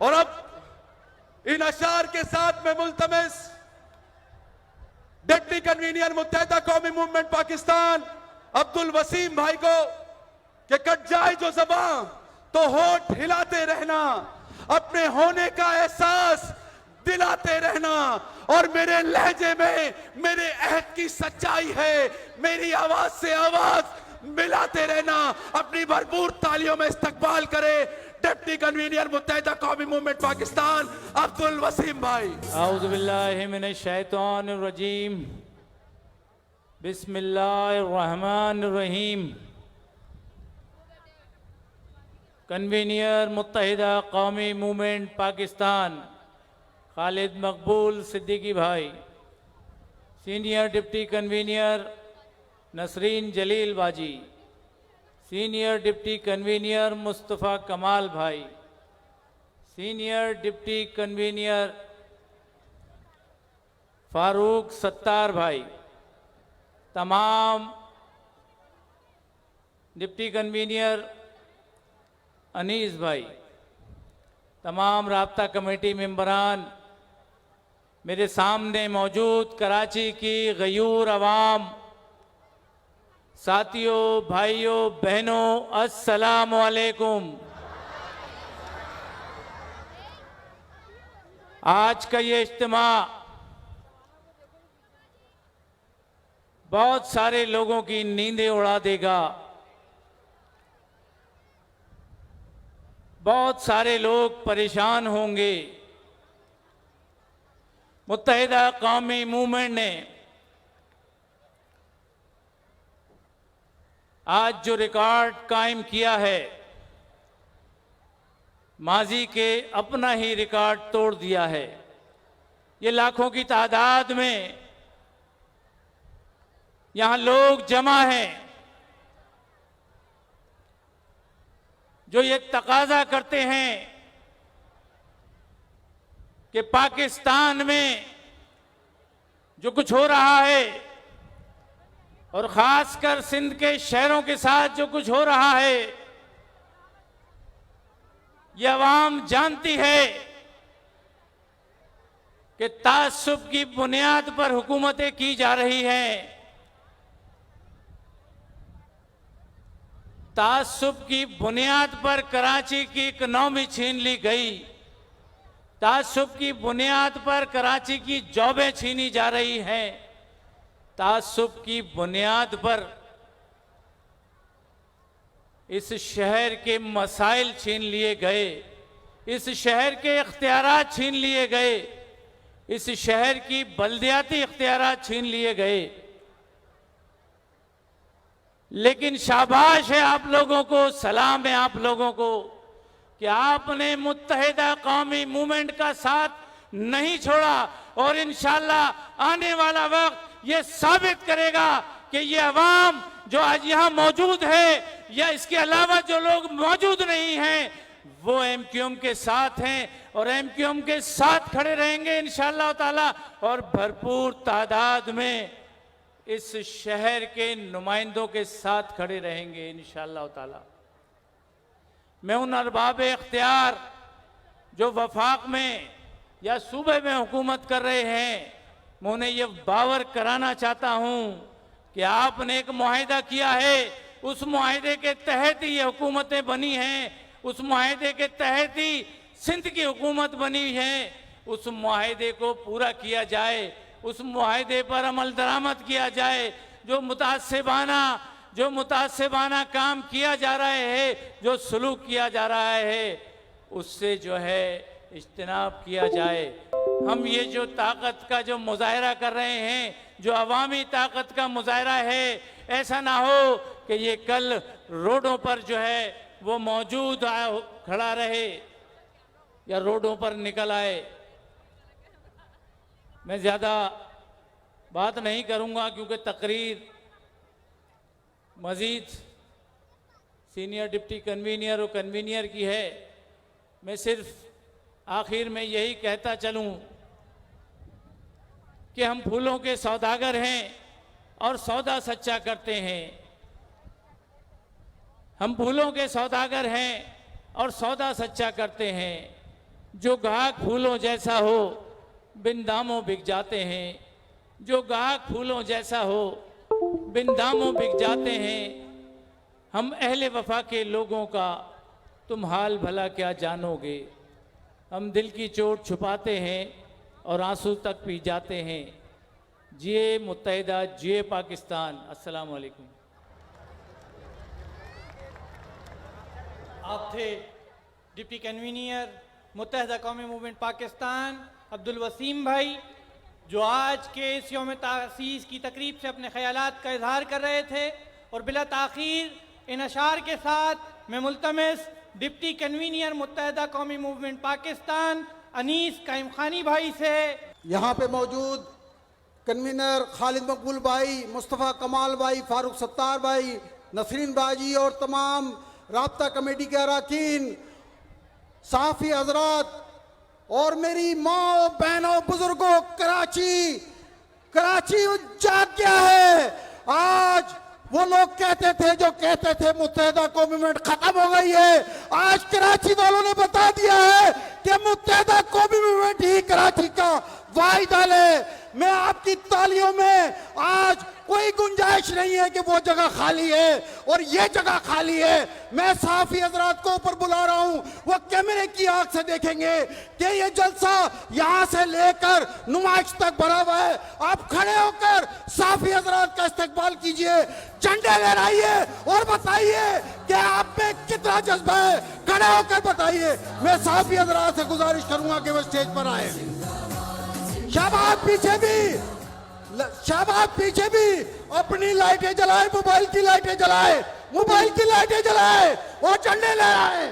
और अब इन अशार के साथ में मुल्तमिस डिप्टी कन्वीनर मुत्तहिदा कौमी मूवमेंट पाकिस्तान अब्दुल वसीम भाई को कि कट जाए जो ज़बान तो होठ हिलाते रहना, अपने होने का एहसास दिलाते रहना, और मेरे लहजे में मेरे अहद की सच्चाई है, मेरी आवाज से आवाज मिलाते रहना। अपनी भरपूर तालियों में इस्तकबाल करे डिप्टी कन्वीनर मुत्तहिदा कौमी मूवमेंट पाकिस्तान अब्दुल वसीम भाई। औज़ु बिल्लाहि मिनश शैतानिर रजीम, बिस्मिल्लाहिर रहमानिर रहीम। कन्वीनर मुत्तहिदा कौमी मूवमेंट पाकिस्तान खालिद मकबूल सिद्दीकी भाई, सीनियर डिप्टी कन्वीनर नसरीन जलील बाजी, सीनियर डिप्टी कन्वीनर मुस्तफ़ा कमाल भाई, senior deputy convener Farooq Sattar भाई, तमाम डिप्टी कन्वीनर अनीस भाई, तमाम राब्ता कमेटी मेंबरान, मेरे सामने मौजूद कराची की गयूर अवाम, साथियों, भाइयों, बहनों, अस्सलाम वालेकुम। आज का ये इज्तिमा बहुत सारे लोगों की नींदें उड़ा देगा। बहुत सारे लोग परेशान होंगे। मुत्तहिदा कौमी मूवमेंट ने आज जो रिकॉर्ड कायम किया है, माजी के अपना ही रिकॉर्ड तोड़ दिया है। ये लाखों की तादाद में यहां लोग जमा हैं जो ये तकाजा करते हैं कि पाकिस्तान में जो कुछ हो रहा है और खासकर सिंध के शहरों के साथ जो कुछ हो रहा है, ये अवाम जानती है कि तासुब की बुनियाद पर हुकूमतें की जा रही हैं। तासुब की बुनियाद पर कराची की इकनॉमी छीन ली गई। तासुब की बुनियाद पर कराची की जॉबें छीनी जा रही हैं। तासुब की बुनियाद पर इस शहर के मसाइल छीन लिए गए, इस शहर के इख्तियारात छीन लिए गए, इस शहर की बल्दियाती इख्तियारात छीन लिए गए। लेकिन शाबाश है आप लोगों को, सलाम है आप लोगों को कि आपने मुत्तहिदा कौमी मूवमेंट का साथ नहीं छोड़ा, और इंशाअल्लाह आने वाला वक्त ये साबित करेगा कि ये अवाम जो आज यहाँ मौजूद है या इसके अलावा जो लोग मौजूद नहीं हैं, वो एमक्यूएम के साथ हैं और एमक्यूएम के साथ खड़े रहेंगे इंशाअल्लाह ताला, और भरपूर तादाद में इस शहर के नुमाइंदों के साथ खड़े रहेंगे इंशाअल्लाह ताला। मैं उन अरबाब इख्तियार जो वफाक में या सूबे में हुकूमत कर रहे हैं, मैं उन्हें ये बावर कराना चाहता हूँ कि आपने एक मुआहिदा किया है, उस मुआहिदे के तहत ही ये हुकूमतें बनी हैं, उस मुआहिदे के तहत ही सिंध की हुकूमत बनी है। उस मुआहिदे को पूरा किया जाए, उस मुआहिदे पर अमल दरामद किया जाए। जो मुतासिबाना काम किया जा रहा है, जो सलूक किया जा रहा है, उससे जो है इज्तिनाब किया जाए। हम ये जो ताकत का जो मुजाहरा कर रहे हैं, जो अवामी ताकत का मुजाहरा है, ऐसा ना हो कि ये कल रोडों पर जो है वो मौजूद खड़ा रहे या रोडों पर निकल आए। मैं ज़्यादा बात नहीं करूंगा क्योंकि तकरीर मज़ीद सीनियर डिप्टी कन्वीनर और कन्वीनर की है। मैं सिर्फ आखिर में यही कहता चलूं कि हम फूलों के सौदागर हैं और सौदा सच्चा करते हैं। हम फूलों के सौदागर हैं और सौदा सच्चा करते हैं। जो गाहक फूलों जैसा हो बिन दामों बिक जाते हैं, जो गाहक फूलों जैसा हो बिन दामों बिक जाते हैं। हम अहले वफा के लोगों का तुम हाल भला क्या जानोगे। हम दिल की चोट छुपाते हैं और आंसू तक पी जाते हैं। जिए मुत्तहिदा, जिए पाकिस्तान। अस्सलाम वालेकुम। आप थे डिप्टी कन्वीनियर मुत्तहिदा कौमी मूवमेंट पाकिस्तान अब्दुल वसीम भाई, जो आज के इस यौम तासीस की तकरीब से अपने ख्यालात का इजहार कर रहे थे। और बिला ताख़ीर इन अशार के साथ मैं मुल्तमिस डिप्टी कन्वीनियर मुत्तहिदा कौमी मूवमेंट पाकिस्तान अनीस कायम खानी भाई से, यहाँ पे मौजूद कन्वीनर खालिद मकबूल भाई, मुस्तफ़ा कमाल भाई, फारूक सत्तार भाई, नसरीन बाजी और तमाम राब्ता कमेटी के अरकान, सहाफ़ी हजरात और मेरी माँ बहनों बुजुर्गों, कराची जाग गया है। आज वो लोग कहते थे, जो कहते थे मुत्तहिदा कौमी मूवमेंट खत्म हो गई है, आज कराची वालों ने बता दिया है कि मुत्तहिदा कौमी मूवमेंट ही कराची का वाहिद हल है। मैं आपकी तालियों में आज कोई गुंजाइश नहीं है कि वो जगह खाली है और ये जगह खाली है। मैं सहाफ़ी हजरात को ऊपर बुला रहा हूं, वो कैमरे की आंख से देखेंगे कि ये जलसा यहां से लेकर नुमाइश तक भरा हुआ है। आप खड़े होकर सहाफ़ी हजरात का इस्तकबाल कीजिए, झंडे लहराइए और बताइए कि आप में कितना जज्बा है। खड़े होकर बताइए। मैं सहाफ़ी हजरात से गुजारिश करूंगा कि वो स्टेज पर आए। शाबाश पीछे भी अपनी लाइटें जलाए, मोबाइल की लाइटें जलाए और झंडे लहराए,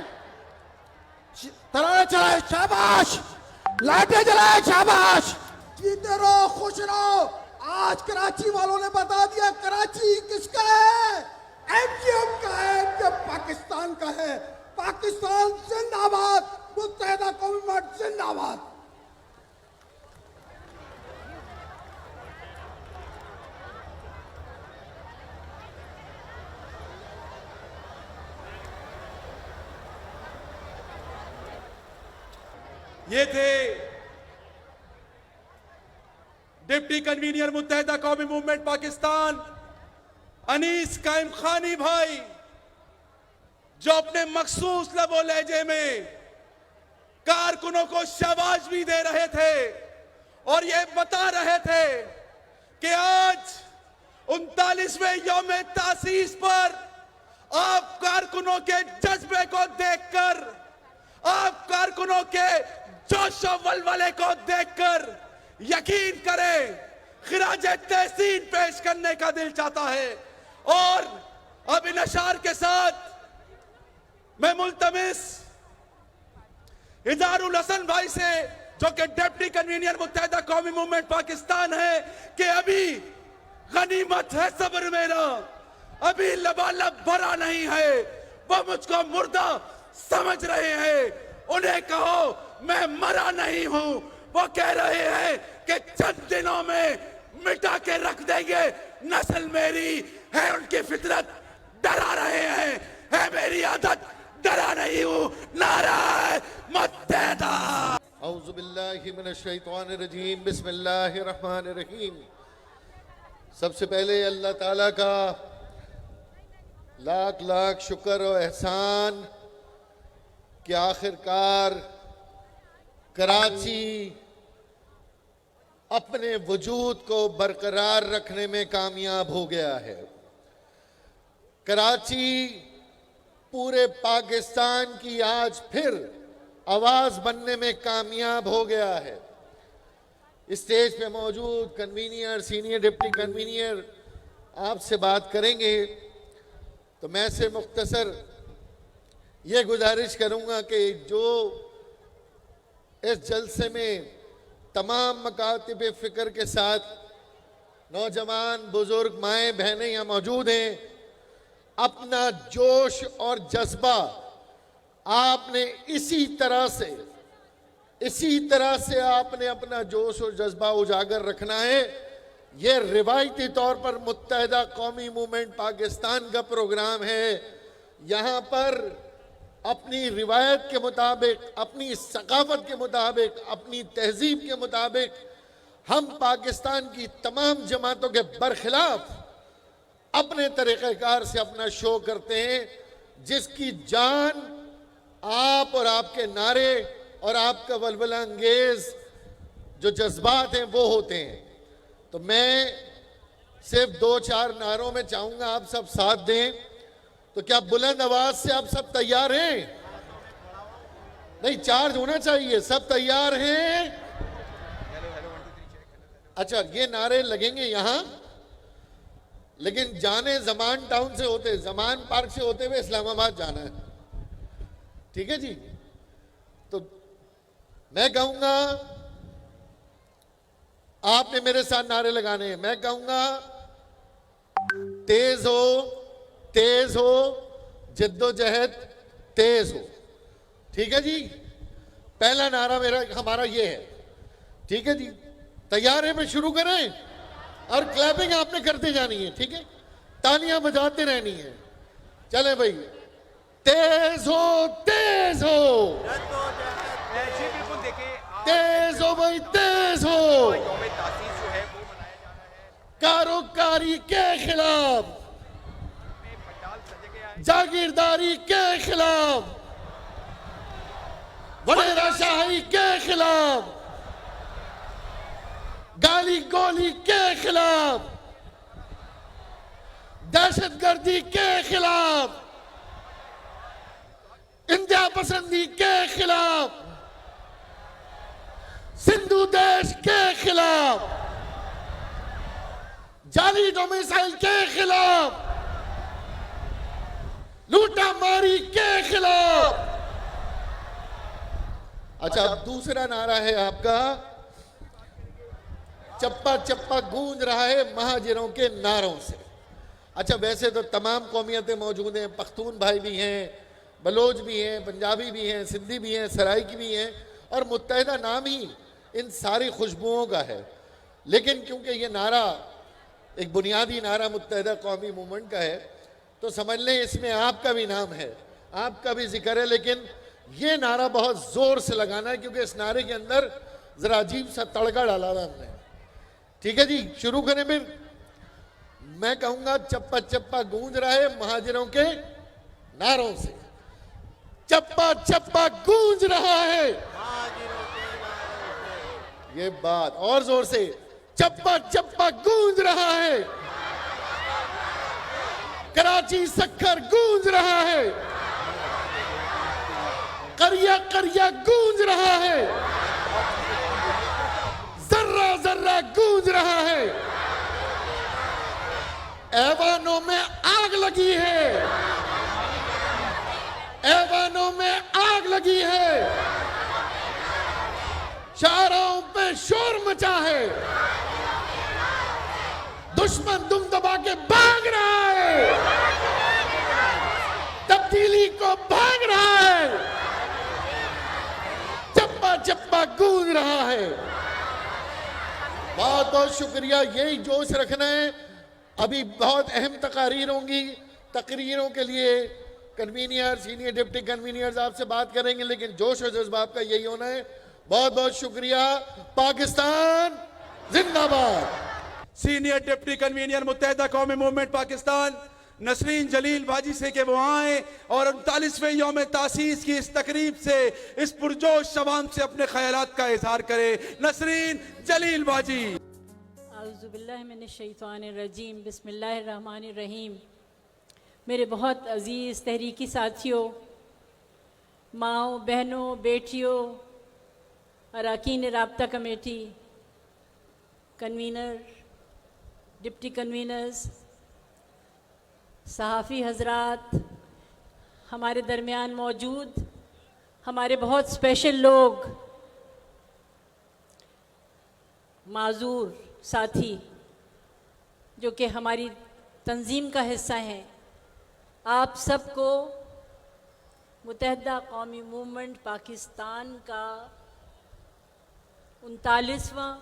तराने चलाए। शाबाश, लाइटें जलाए। शाबाश, जीते रहो, खुश रहो। आज कराची वालों ने बता दिया कराची किसका है, एमजीएम का है, एमजीएम पाकिस्तान का है। पाकिस्तान जिंदाबाद, मुत्तहिदा कौमी मूवमेंट जिंदाबाद। ये थे डिप्टी कन्वीनियर मुत्तहिदा कौमी मूवमेंट पाकिस्तान अनीस कायम खानी भाई, जो अपने मखसूस लबो लहजे में कारकुनों को शाबाश भी दे रहे थे और ये बता रहे थे कि आज 39वें यौम तासीस पर आप कारकुनों के जज्बे को देखकर, आप कारकुनों के जोश और वलवले को देखकर यकीन करें, खिराज तहसीन पेश करने का दिल चाहता है। और अब इन अशार के साथ मैं मुल्तमिस इजारुल हसन भाई से, जो कि डिप्टी कन्वीनियर मुत्तहिदा कौमी मूवमेंट पाकिस्तान है, कि अभी गनीमत है सब्र मेरा, अभी लबालब भरा नहीं है। वो मुझको मुर्दा समझ रहे हैं, उन्हें कहो मैं मरा नहीं हूं। वो कह रहे हैं कि चंद दिनों में मिटा के रख देंगे, नस्ल मेरी है उनकी फितरत डरा रहे हैं, है मेरी आदत डरा नहीं हूं। नारा मुत्तहिदा। औज़ु बिल्लाहि मिनश शैतानिर रजीम, बिस्मिल्लाहिर रहमानिर रहीम। सबसे पहले अल्लाह ताला का लाख लाख शुक्र और एहसान कि आखिरकार कराची अपने वजूद को बरकरार रखने में कामयाब हो गया है। कराची पूरे पाकिस्तान की आज फिर आवाज बनने में कामयाब हो गया है। स्टेज पे मौजूद कन्वीनियर, सीनियर डिप्टी कन्वीनियर आपसे बात करेंगे, तो मैं से मुख्तसर ये गुजारिश करूंगा कि जो इस जलसे में तमाम मकातिब फ़िक्र के साथ नौजवान, बुजुर्ग, माएँ, बहनें यहाँ मौजूद हैं, अपना जोश और जज्बा आपने इसी तरह से आपने अपना जोश और जज्बा उजागर रखना है। ये रिवायती तौर पर मुत्तहिदा कौमी मूवमेंट पाकिस्तान का प्रोग्राम है। यहाँ पर अपनी रिवायत के मुताबिक, अपनी सकाफत के मुताबिक, अपनी तहजीब के मुताबिक हम पाकिस्तान की तमाम जमातों के बरखिलाफ अपने तरीक़ेकार से अपना शो करते हैं, जिसकी जान आप और आपके नारे और आपका वलवला अंगेज जो जज्बात हैं वो होते हैं। तो मैं सिर्फ 2-4 नारों में चाहूंगा आप सब साथ दें। तो क्या बुलंद आवाज से आप सब तैयार हैं? नहीं, चार्ज होना चाहिए। सब तैयार हैं? अच्छा, ये नारे लगेंगे यहां, लेकिन जाने जमान टाउन से होते, जमान पार्क से होते हुए इस्लामाबाद जाना है। ठीक है जी? तो मैं कहूंगा आपने मेरे साथ नारे लगाने हैं। मैं कहूंगा तेज हो, तेज हो, जद्दोजहद तेज हो। ठीक है जी? पहला नारा हमारा ये है। ठीक है जी? तैयार है? मैं शुरू करें? और क्लैपिंग आपने करते जानी है। ठीक है? तालियां बजाते रहनी है। चले भाई, तेज हो, तेज हो, तेज हो भाई, तेज हो। कारोकारी के खिलाफ, जागीरदारी के खिलाफ, वडेराशाही के खिलाफ, गाली गोली के खिलाफ, दहशतगर्दी के खिलाफ, इंदिया पसंदी के खिलाफ, सिंधु देश के खिलाफ, जाली डोमिसाइल के खिलाफ, लूटा मारी के खिलाफ। अच्छा, अब दूसरा नारा है आपका, चप्पा चप्पा गूंज रहा है महाजिरों के नारों से। अच्छा, वैसे तो तमाम कौमियतें मौजूद हैं, पख्तून भाई भी हैं, बलोच भी हैं, पंजाबी भी हैं, सिंधी भी हैं, सराइकी भी हैं, और मुत्तहिदा नाम ही इन सारी खुशबुओं का है। लेकिन क्योंकि ये नारा एक बुनियादी नारा मुत्तहिदा कौमी मूवमेंट का है, तो समझ लें इसमें आपका भी नाम है, आपका भी जिक्र है। लेकिन ये नारा बहुत जोर से लगाना है, क्योंकि इस नारे के अंदर जरा अजीब सा तड़का डाला हुआ हमने। ठीक है जी? शुरू करें फिर? मैं कहूंगा चप्पा चप्पा गूंज रहा है महाजिरों के नारों से। चप्पा चप्पा गूंज रहा है, ये बात और जोर से, चप्पा चप्पा गूंज रहा है, कराची सक्खर गूंज रहा है, करिया करिया गूंज रहा है, जर्रा जर्रा गूंज रहा है, ऐवानों में आग लगी है, ऐवानों में आग लगी है, शाहराहों पे शोर मचा है, दुश्मन दुम दबा के भाग रहा है, तब्दीली को भाग रहा है, चप्पा चप्पा गूंज रहा है। बहुत बहुत शुक्रिया, यही जोश रखना है। अभी बहुत अहम तकारीर होंगी, तकरीरों के लिए कन्वीनियर, सीनियर डिप्टी कन्वीनियर्स आपसे बात करेंगे, लेकिन जोश और जज्बा आपका यही होना है। बहुत बहुत शुक्रिया। पाकिस्तान जिंदाबाद। सीनियर डिप्टी कन्वीनर मुत्तहिदा कौमी मूवमेंट पाकिस्तान नसरीन जलील बाजी से कि वो आए और 39वें यौम तासीस की इस तकरीब से, इस पुरजोश शबान से अपने ख्यालात का इजहार करे। नसरीन जलील बाजी। आउज़ुबिल्लाहिमिनश्शैतानिर्रजीम, बिस्मिल्लाहिर्रहमानिर्रहीम। मेरे बहुत अजीज़ तहरीकी साथियों, माओ, बहनों, बेटियों, अरकान राब्ता कमेटी, कन्वीनर, डिप्टी कन्वीनर्स, सहाफ़ी हजरात, हमारे दरमियान मौजूद हमारे बहुत स्पेशल लोग, माजूर साथी जो कि हमारी तंजीम का हिस्सा हैं, आप सबको मुत्तहिदा कौमी मूवमेंट पाकिस्तान का 39वां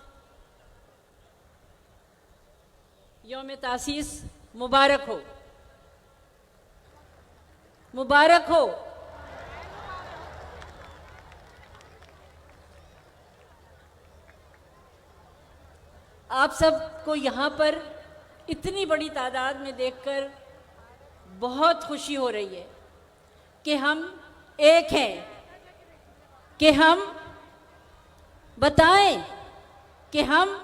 यौम तासीस मुबारक हो, मुबारक हो। आप सबको यहाँ पर इतनी बड़ी तादाद में देखकर बहुत खुशी हो रही है कि हम एक हैं, कि हम बताएं, कि हम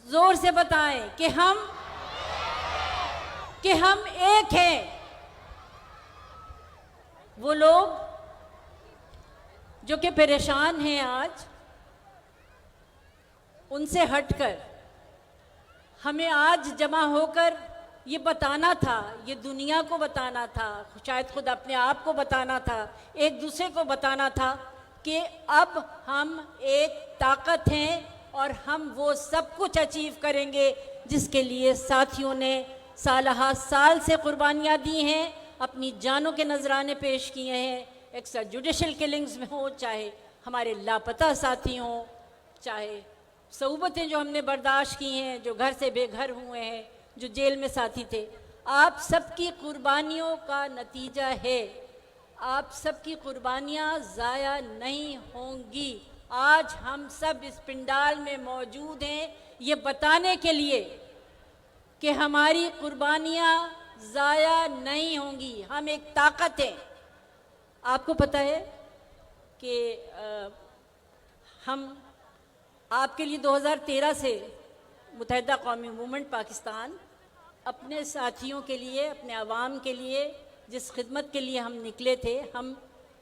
जोर से बताएं कि हम एक हैं। वो लोग जो कि परेशान हैं आज, उनसे हटकर हमें आज जमा होकर ये बताना था, ये दुनिया को बताना था, शायद खुद अपने आप को बताना था, एक दूसरे को बताना था कि अब हम एक ताकत हैं और हम वो सब कुछ अचीव करेंगे जिसके लिए साथियों ने सालहा साल से कुर्बानियाँ दी हैं, अपनी जानों के नजराने पेश किए हैं, एक्स्ट्रा जुडिशल किलिंग्स में हो, चाहे हमारे लापता साथी हों, चाहे सऊबतें जो हमने बर्दाश्त की हैं, जो घर से बेघर हुए हैं, जो जेल में साथी थे। आप सबकी कुर्बानियों का नतीजा है, आप सबकी कुर्बानियाँ ज़ाया नहीं होंगी। आज हम सब इस पिंडाल में मौजूद हैं ये बताने के लिए कि हमारी कुर्बानियाँ ज़ाया नहीं होंगी, हम एक ताकत हैं। आपको पता है कि हम आपके लिए 2013 से मुत्तहिदा कौमी मूवमेंट पाकिस्तान अपने साथियों के लिए, अपने आवाम के लिए जिस खिदमत के लिए हम निकले थे, हम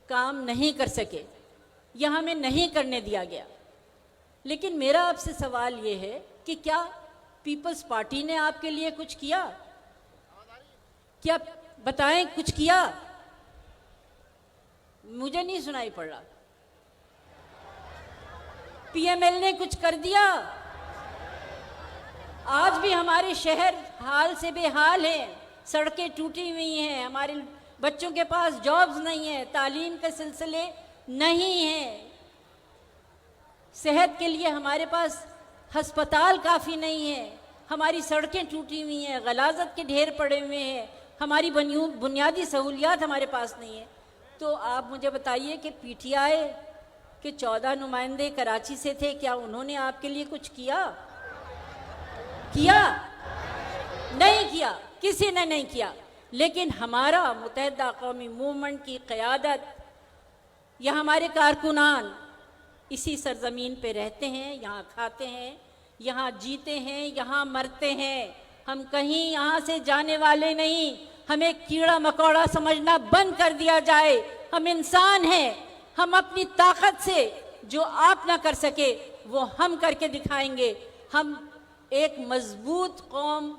काम नहीं कर सके या हमें नहीं करने दिया गया। लेकिन मेरा आपसे सवाल ये है कि क्या पीपल्स पार्टी ने आपके लिए कुछ किया? क्या बताएं, कुछ किया? मुझे नहीं सुनाई पड़ रहा। पीएमएल ने कुछ कर दिया? आज भी हमारे शहर हाल से बेहाल हैं, सड़कें टूटी हुई हैं, हमारे बच्चों के पास जॉब्स नहीं है, तालीम के सिलसिले नहीं हैं, सेहत के लिए हमारे पास हस्पताल काफ़ी नहीं है, हमारी सड़कें टूटी हुई हैं, गलाजत के ढेर पड़े हुए हैं, हमारी बुनियादी सहूलियात हमारे पास नहीं है। तो आप मुझे बताइए कि पीटीआई के 14 नुमाइंदे कराची से थे, क्या उन्होंने आपके लिए कुछ किया? नहीं किया, किसी ने नहीं किया। लेकिन हमारा मुत्तहिदा कौमी मूवमेंट की क़यादत या हमारे कारकुनान इसी सरजमीन पे रहते हैं, यहाँ खाते हैं, यहाँ जीते हैं, यहाँ मरते हैं। हम कहीं यहाँ से जाने वाले नहीं। हमें कीड़ा मकोड़ा समझना बंद कर दिया जाए। हम इंसान हैं। हम अपनी ताकत से जो आप ना कर सके वो हम करके दिखाएंगे। हम एक मजबूत कौम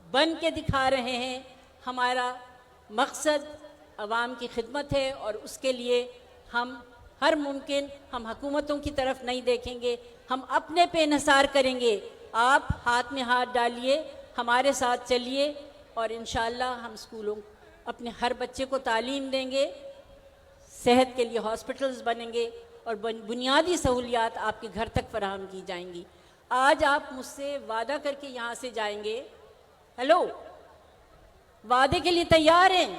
बन के दिखा रहे हैं। हमारा मकसद अवाम की खिदमत है और उसके लिए हम हर मुमकिन हम हुकूमतों की तरफ नहीं देखेंगे, हम अपने पे इन्हिसार करेंगे। आप हाथ में हाथ डालिए, हमारे साथ चलिए और इंशाअल्लाह हम स्कूलों अपने हर बच्चे को तालीम देंगे, सेहत के लिए हॉस्पिटल्स बनेंगे और बुनियादी सहूलियात आपके घर तक फराहम की जाएंगी। आज आप मुझसे वादा करके यहाँ से जाएंगे। हेलो, वादे के लिए तैयार हैं?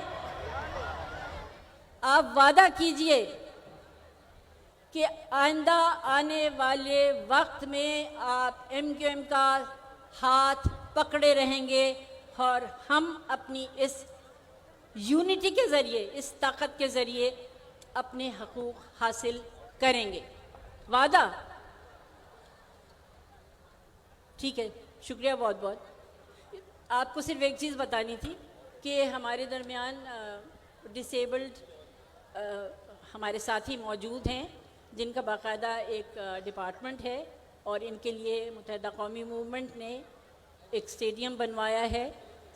आप वादा कीजिए कि आइंदा आने वाले वक्त में आप MQM का हाथ पकड़े रहेंगे और हम अपनी इस यूनिटी के ज़रिए, इस ताकत के ज़रिए अपने हकूक़ हासिल करेंगे। वादा? ठीक है, शुक्रिया बहुत बहुत। आपको सिर्फ एक चीज़ बतानी थी कि हमारे दरमियान डिसेबल्ड हमारे साथी मौजूद हैं जिनका बाकायदा एक डिपार्टमेंट है और इनके लिए मुत्तहिदा कौमी मूवमेंट ने एक स्टेडियम बनवाया है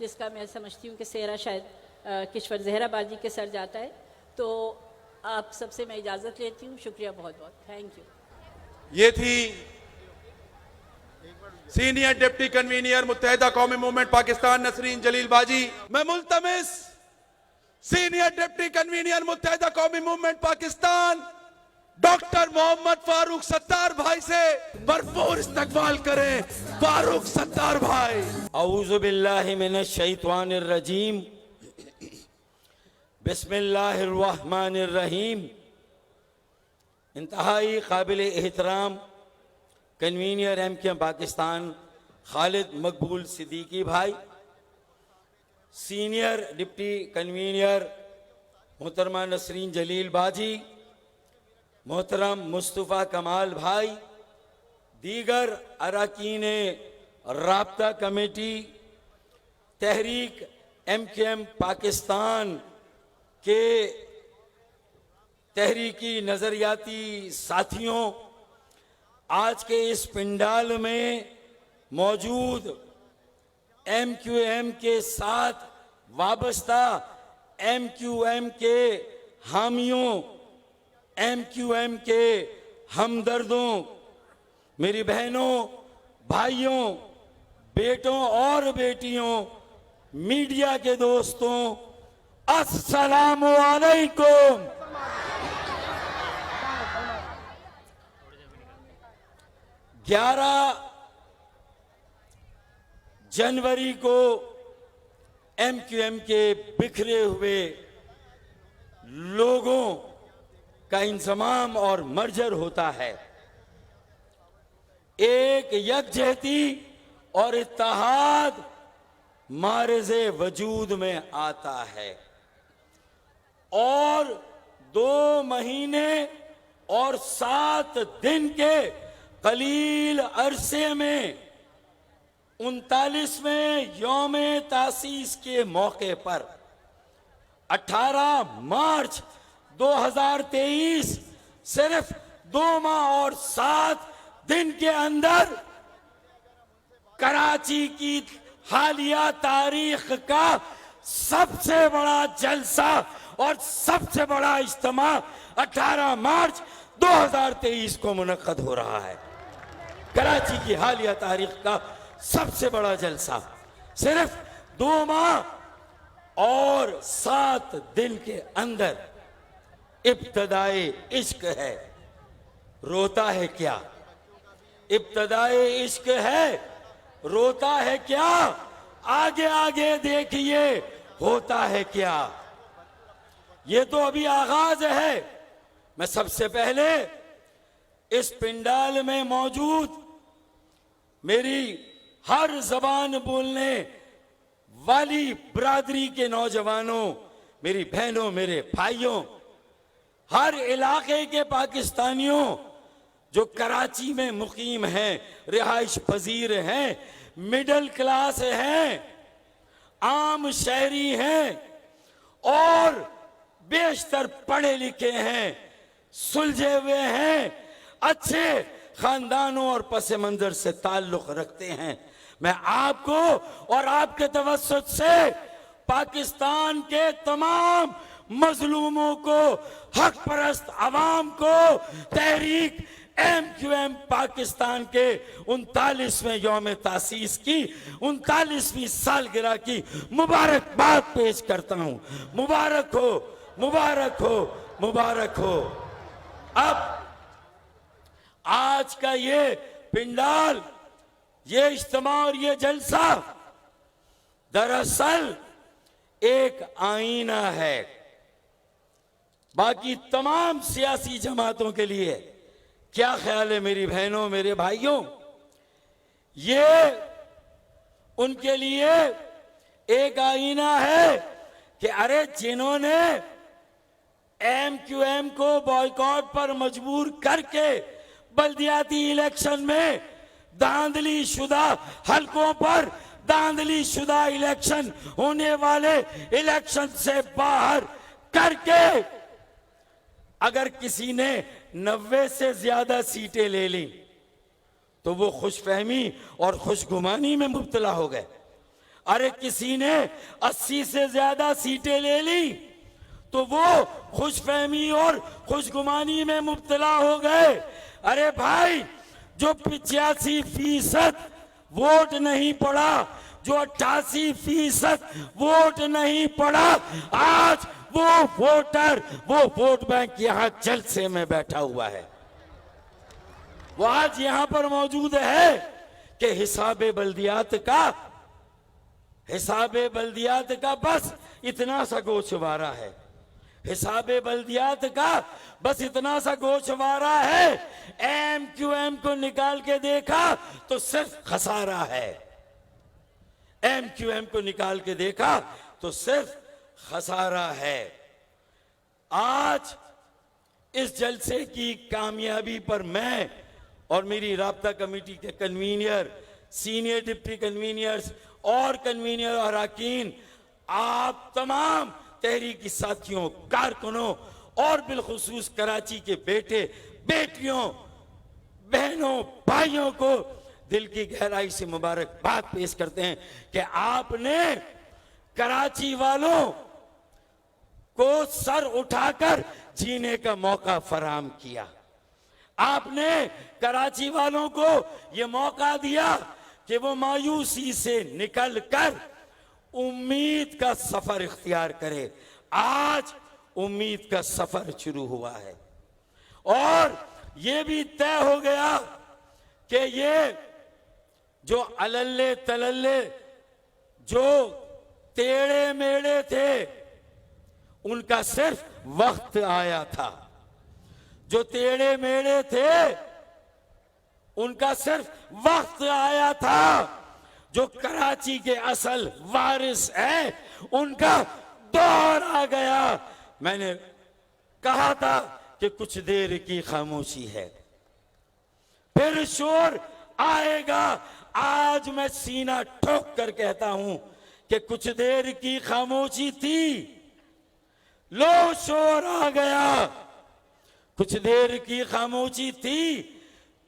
जिसका मैं समझती हूँ कि सेहरा शायद किश्वर जहरा बाजी के सर जाता है। तो आप सबसे मैं इजाज़त लेती हूँ। शुक्रिया बहुत बहुत, थैंक यू। ये थी सीनियर डिप्टी कन्वीनर मुत्तहिदा कौमी मूवमेंट पाकिस्तान नसरीन जलील बाजी। मैं मुल्तमिस सीनियर डिप्टी कन्वीनर मुत्तहिदा कौमी मूवमेंट पाकिस्तान डॉक्टर मोहम्मद फारूक सत्तार भाई से भरपूर इस्तकबाल करें। फारूक सत्तार भाई। औज़ु बिल्लाहि मिनश शैतानिर रजीम, बिस्मिल्लाहिर रहमानिर रहीम। इंतहाई काबिल एहतराम कन्वीनियर MQM पाकिस्तान खालिद मकबूल सिद्दीकी भाई, सीनियर डिप्टी कन्वीनियर मोहतरमा नसरीन जलील बाजी, मोहतरम मुस्तफ़ा कमाल भाई, दीगर अरकान राब्ता कमेटी, तहरीक MQM पाकिस्तान के तहरीकी नजरियाती साथियों, आज के इस पंडाल में मौजूद MQM के साथ वाबस्ता MQM के हामियों, MQM के हमदर्दों, मेरी बहनों, भाइयों, बेटों और बेटियों, मीडिया के दोस्तों, अस्सलामु अलैकुम। 11 जनवरी को MQM के बिखरे हुए लोगों का इंजमाम और मर्जर होता है। एक यकजहती और इत्तेहाद मारज़े वजूद में आता है और 2 महीने और 7 दिन के कलील अरसे में 39वें यौम तासीस के मौके पर 18 मार्च 2023 सिर्फ 2 माह और 7 दिन के अंदर कराची की हालिया तारीख का सबसे बड़ा जलसा और सबसे बड़ा इज्तिमा 18 मार्च 2023 को मुनक्कद हो रहा है। कराची की हालिया तारीख का सबसे बड़ा जलसा सिर्फ 2 माह और 7 दिन के अंदर इब्तदाए इश्क है। रोता है क्या? इब्तदाए इश्क है, रोता है क्या? आगे आगे देखिए होता है क्या। ये तो अभी आगाज है। मैं सबसे पहले इस पंडाल में मौजूद मेरी हर जबान बोलने वाली बरादरी के नौजवानों, मेरी बहनों, मेरे भाइयों, हर इलाके के पाकिस्तानियों जो कराची में मुकीम हैं, रिहाइश पजीर हैं, मिडिल क्लास हैं, आम शहरी हैं और बेशतर पढ़े लिखे हैं, सुलझे हुए हैं, अच्छे खानदानों और पस मंजर से ताल्लुक रखते हैं। मैं आपको और आपके तवस्सुत से पाकिस्तान के तमाम मजलूमों को, हक परस्त अवाम को तहरीक MQM पाकिस्तान के 39वें यौम तासीस की 39वीं सालगिरह की मुबारकबाद पेश करता हूं। मुबारक हो, मुबारक हो, मुबारक हो। अब आज का ये पिंडाल, ये इज्तिमा और ये जलसा दरअसल एक आईना है बाकी तमाम सियासी जमातों के लिए। क्या ख्याल है मेरी बहनों, मेरे भाइयों? ये उनके लिए एक आईना है कि अरे जिन्होंने MQM को बॉयकॉट पर मजबूर करके बल्दियाती इलेक्शन में धांधली शुदा हलकों पर धांधली शुदा इलेक्शन होने वाले इलेक्शन से बाहर करके अगर किसी ने 90 से ज्यादा सीटें ले ली तो वो खुशफहमी और खुशगुमानी में मुब्तला हो गए। अरे किसी ने 80 से ज्यादा सीटें ले ली तो वो खुशफहमी और खुशगुमानी में मुब्तला हो गए। अरे भाई, जो 85% वोट नहीं पड़ा, जो 88% वोट नहीं पड़ा, आज वो वोटर, वो वोट बैंक यहां जलसे में बैठा हुआ है। वो आज यहां पर मौजूद है कि हिसाबे बल्दियात का बस इतना सा गोशवारा है। हिसाबे बल्दियात का बस इतना सा गोशवारा है। एमक्यूएम को निकाल के देखा तो सिर्फ खसारा है। एमक्यूएम को निकाल के देखा तो सिर्फ खसारा है। आज इस जलसे की कामयाबी पर मैं और मेरी राब्ता कमेटी के कन्वीनर, सीनियर डिप्टी कन्वीनर्स और कन्वीनर और अरकान, आप तमाम तहरीकी साथियों, कारकुनों और बिलखुसूस कराची के बेटे बेटियों, बहनों, भाइयों को दिल की गहराई से मुबारकबाद पेश करते हैं कि आपने कराची वालों को सर उठाकर जीने का मौका फराहम किया। आपने कराची वालों को यह मौका दिया कि वो मायूसी से निकलकर उम्मीद का सफर इख्तियार करे। आज उम्मीद का सफर शुरू हुआ है और यह भी तय हो गया कि ये जो अलल्ले तलल्ले, जो टेढ़े मेढ़े थे, उनका सिर्फ वक्त आया था। जो टेढ़े मेढ़े थे उनका सिर्फ वक्त आया था। जो कराची के असल वारिस हैं उनका दौर आ गया। मैंने कहा था कि कुछ देर की खामोशी है, फिर शोर आएगा। आज मैं सीना ठोक कर कहता हूं कि कुछ देर की खामोशी थी, लो शोर आ गया। कुछ देर की खामोशी थी,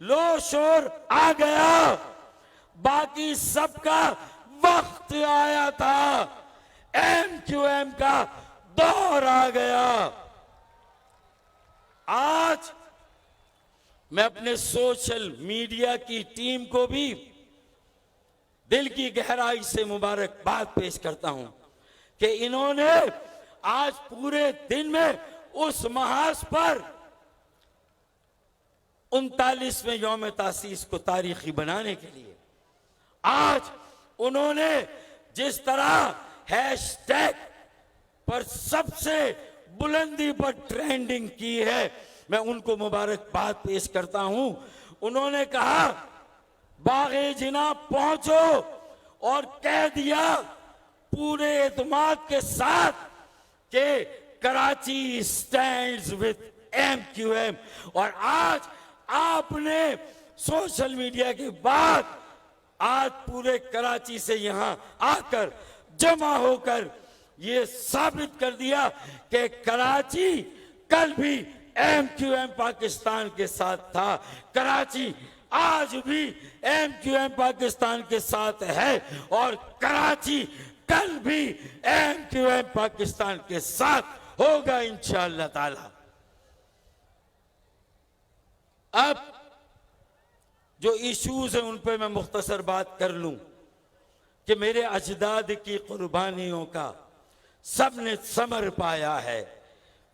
लो शोर आ गया। बाकी सबका वक्त आया था। एमक्यूएम का दौर आ गया। आज मैं अपने सोशल मीडिया की टीम को भी दिल की गहराई से मुबारकबाद पेश करता हूं कि इन्होंने आज पूरे दिन में उस महाज पर 39वें यौम तासीस को तारीखी बनाने के लिए आज उन्होंने जिस तरह हैशटैग पर सबसे बुलंदी पर ट्रेंडिंग की है, मैं उनको मुबारकबाद पेश करता हूं। उन्होंने कहा बागे जिना पहुंचो और कह दिया पूरे एतमाद के साथ कि कराची स्टैंड्स विद एमक्यूएम। और आज आपने सोशल मीडिया के बाद आज पूरे कराची से यहां आकर जमा होकर ये साबित कर दिया कि कराची कल भी एमक्यूएम पाकिस्तान के साथ था, कराची आज भी एमक्यूएम पाकिस्तान के साथ है और कराची कल भी एमक्यूएम पाकिस्तान के साथ होगा इंशाअल्लाह ताला। अब जो इश्यूज हैं उन पर मैं मुख्तसर बात कर लूं कि मेरे अजदाद की कुर्बानियों का सबने समर पाया है।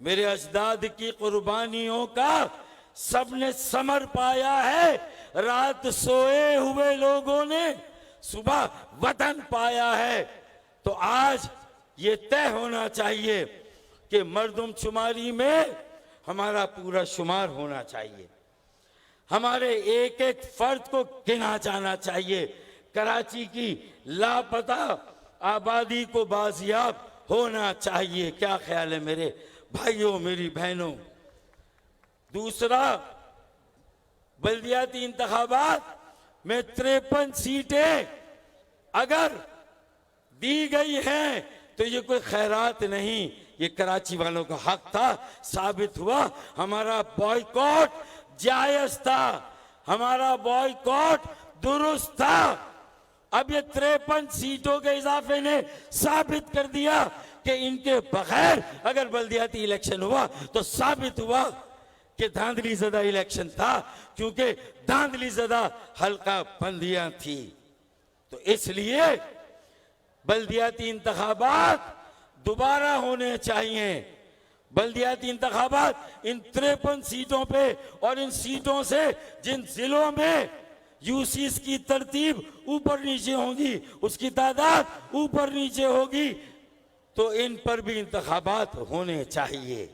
मेरे अजदाद की कुर्बानियों का सबने समर पाया है। रात सोए हुए लोगों ने सुबह वतन पाया है। तो आज ये तय होना चाहिए कि मर्दमशुमारी में हमारा पूरा शुमार होना चाहिए। हमारे एक एक फर्द को गिना जाना चाहिए। कराची की लापता आबादी को बाजियाब होना चाहिए। क्या ख्याल है मेरे भाइयों, मेरी बहनों? दूसरा, बल्दियाती इंतखाबात में 53 सीटें अगर दी गई हैं तो ये कोई खैरात नहीं, ये कराची वालों का हक था। साबित हुआ हमारा बॉयकॉट जायज था, हमारा बॉयकॉट दुरुस्त था। अब ये 53 सीटों के इजाफे ने साबित कर दिया कि इनके बगैर अगर बल्दियाती इलेक्शन हुआ तो साबित हुआ कि धांधली ज़दा इलेक्शन था, क्योंकि धांधली ज़दा हल्का बंदियां थी। तो इसलिए बल्दियाती इंतखाबात दोबारा होने चाहिए। बल्दियाती इंतखाबात इन 53 सीटों पे और इन सीटों से जिन जिलों में यूसीस की तरतीब ऊपर नीचे होगी, उसकी तादाद ऊपर नीचे होगी, तो इन पर भी इंतखाबात होने चाहिए।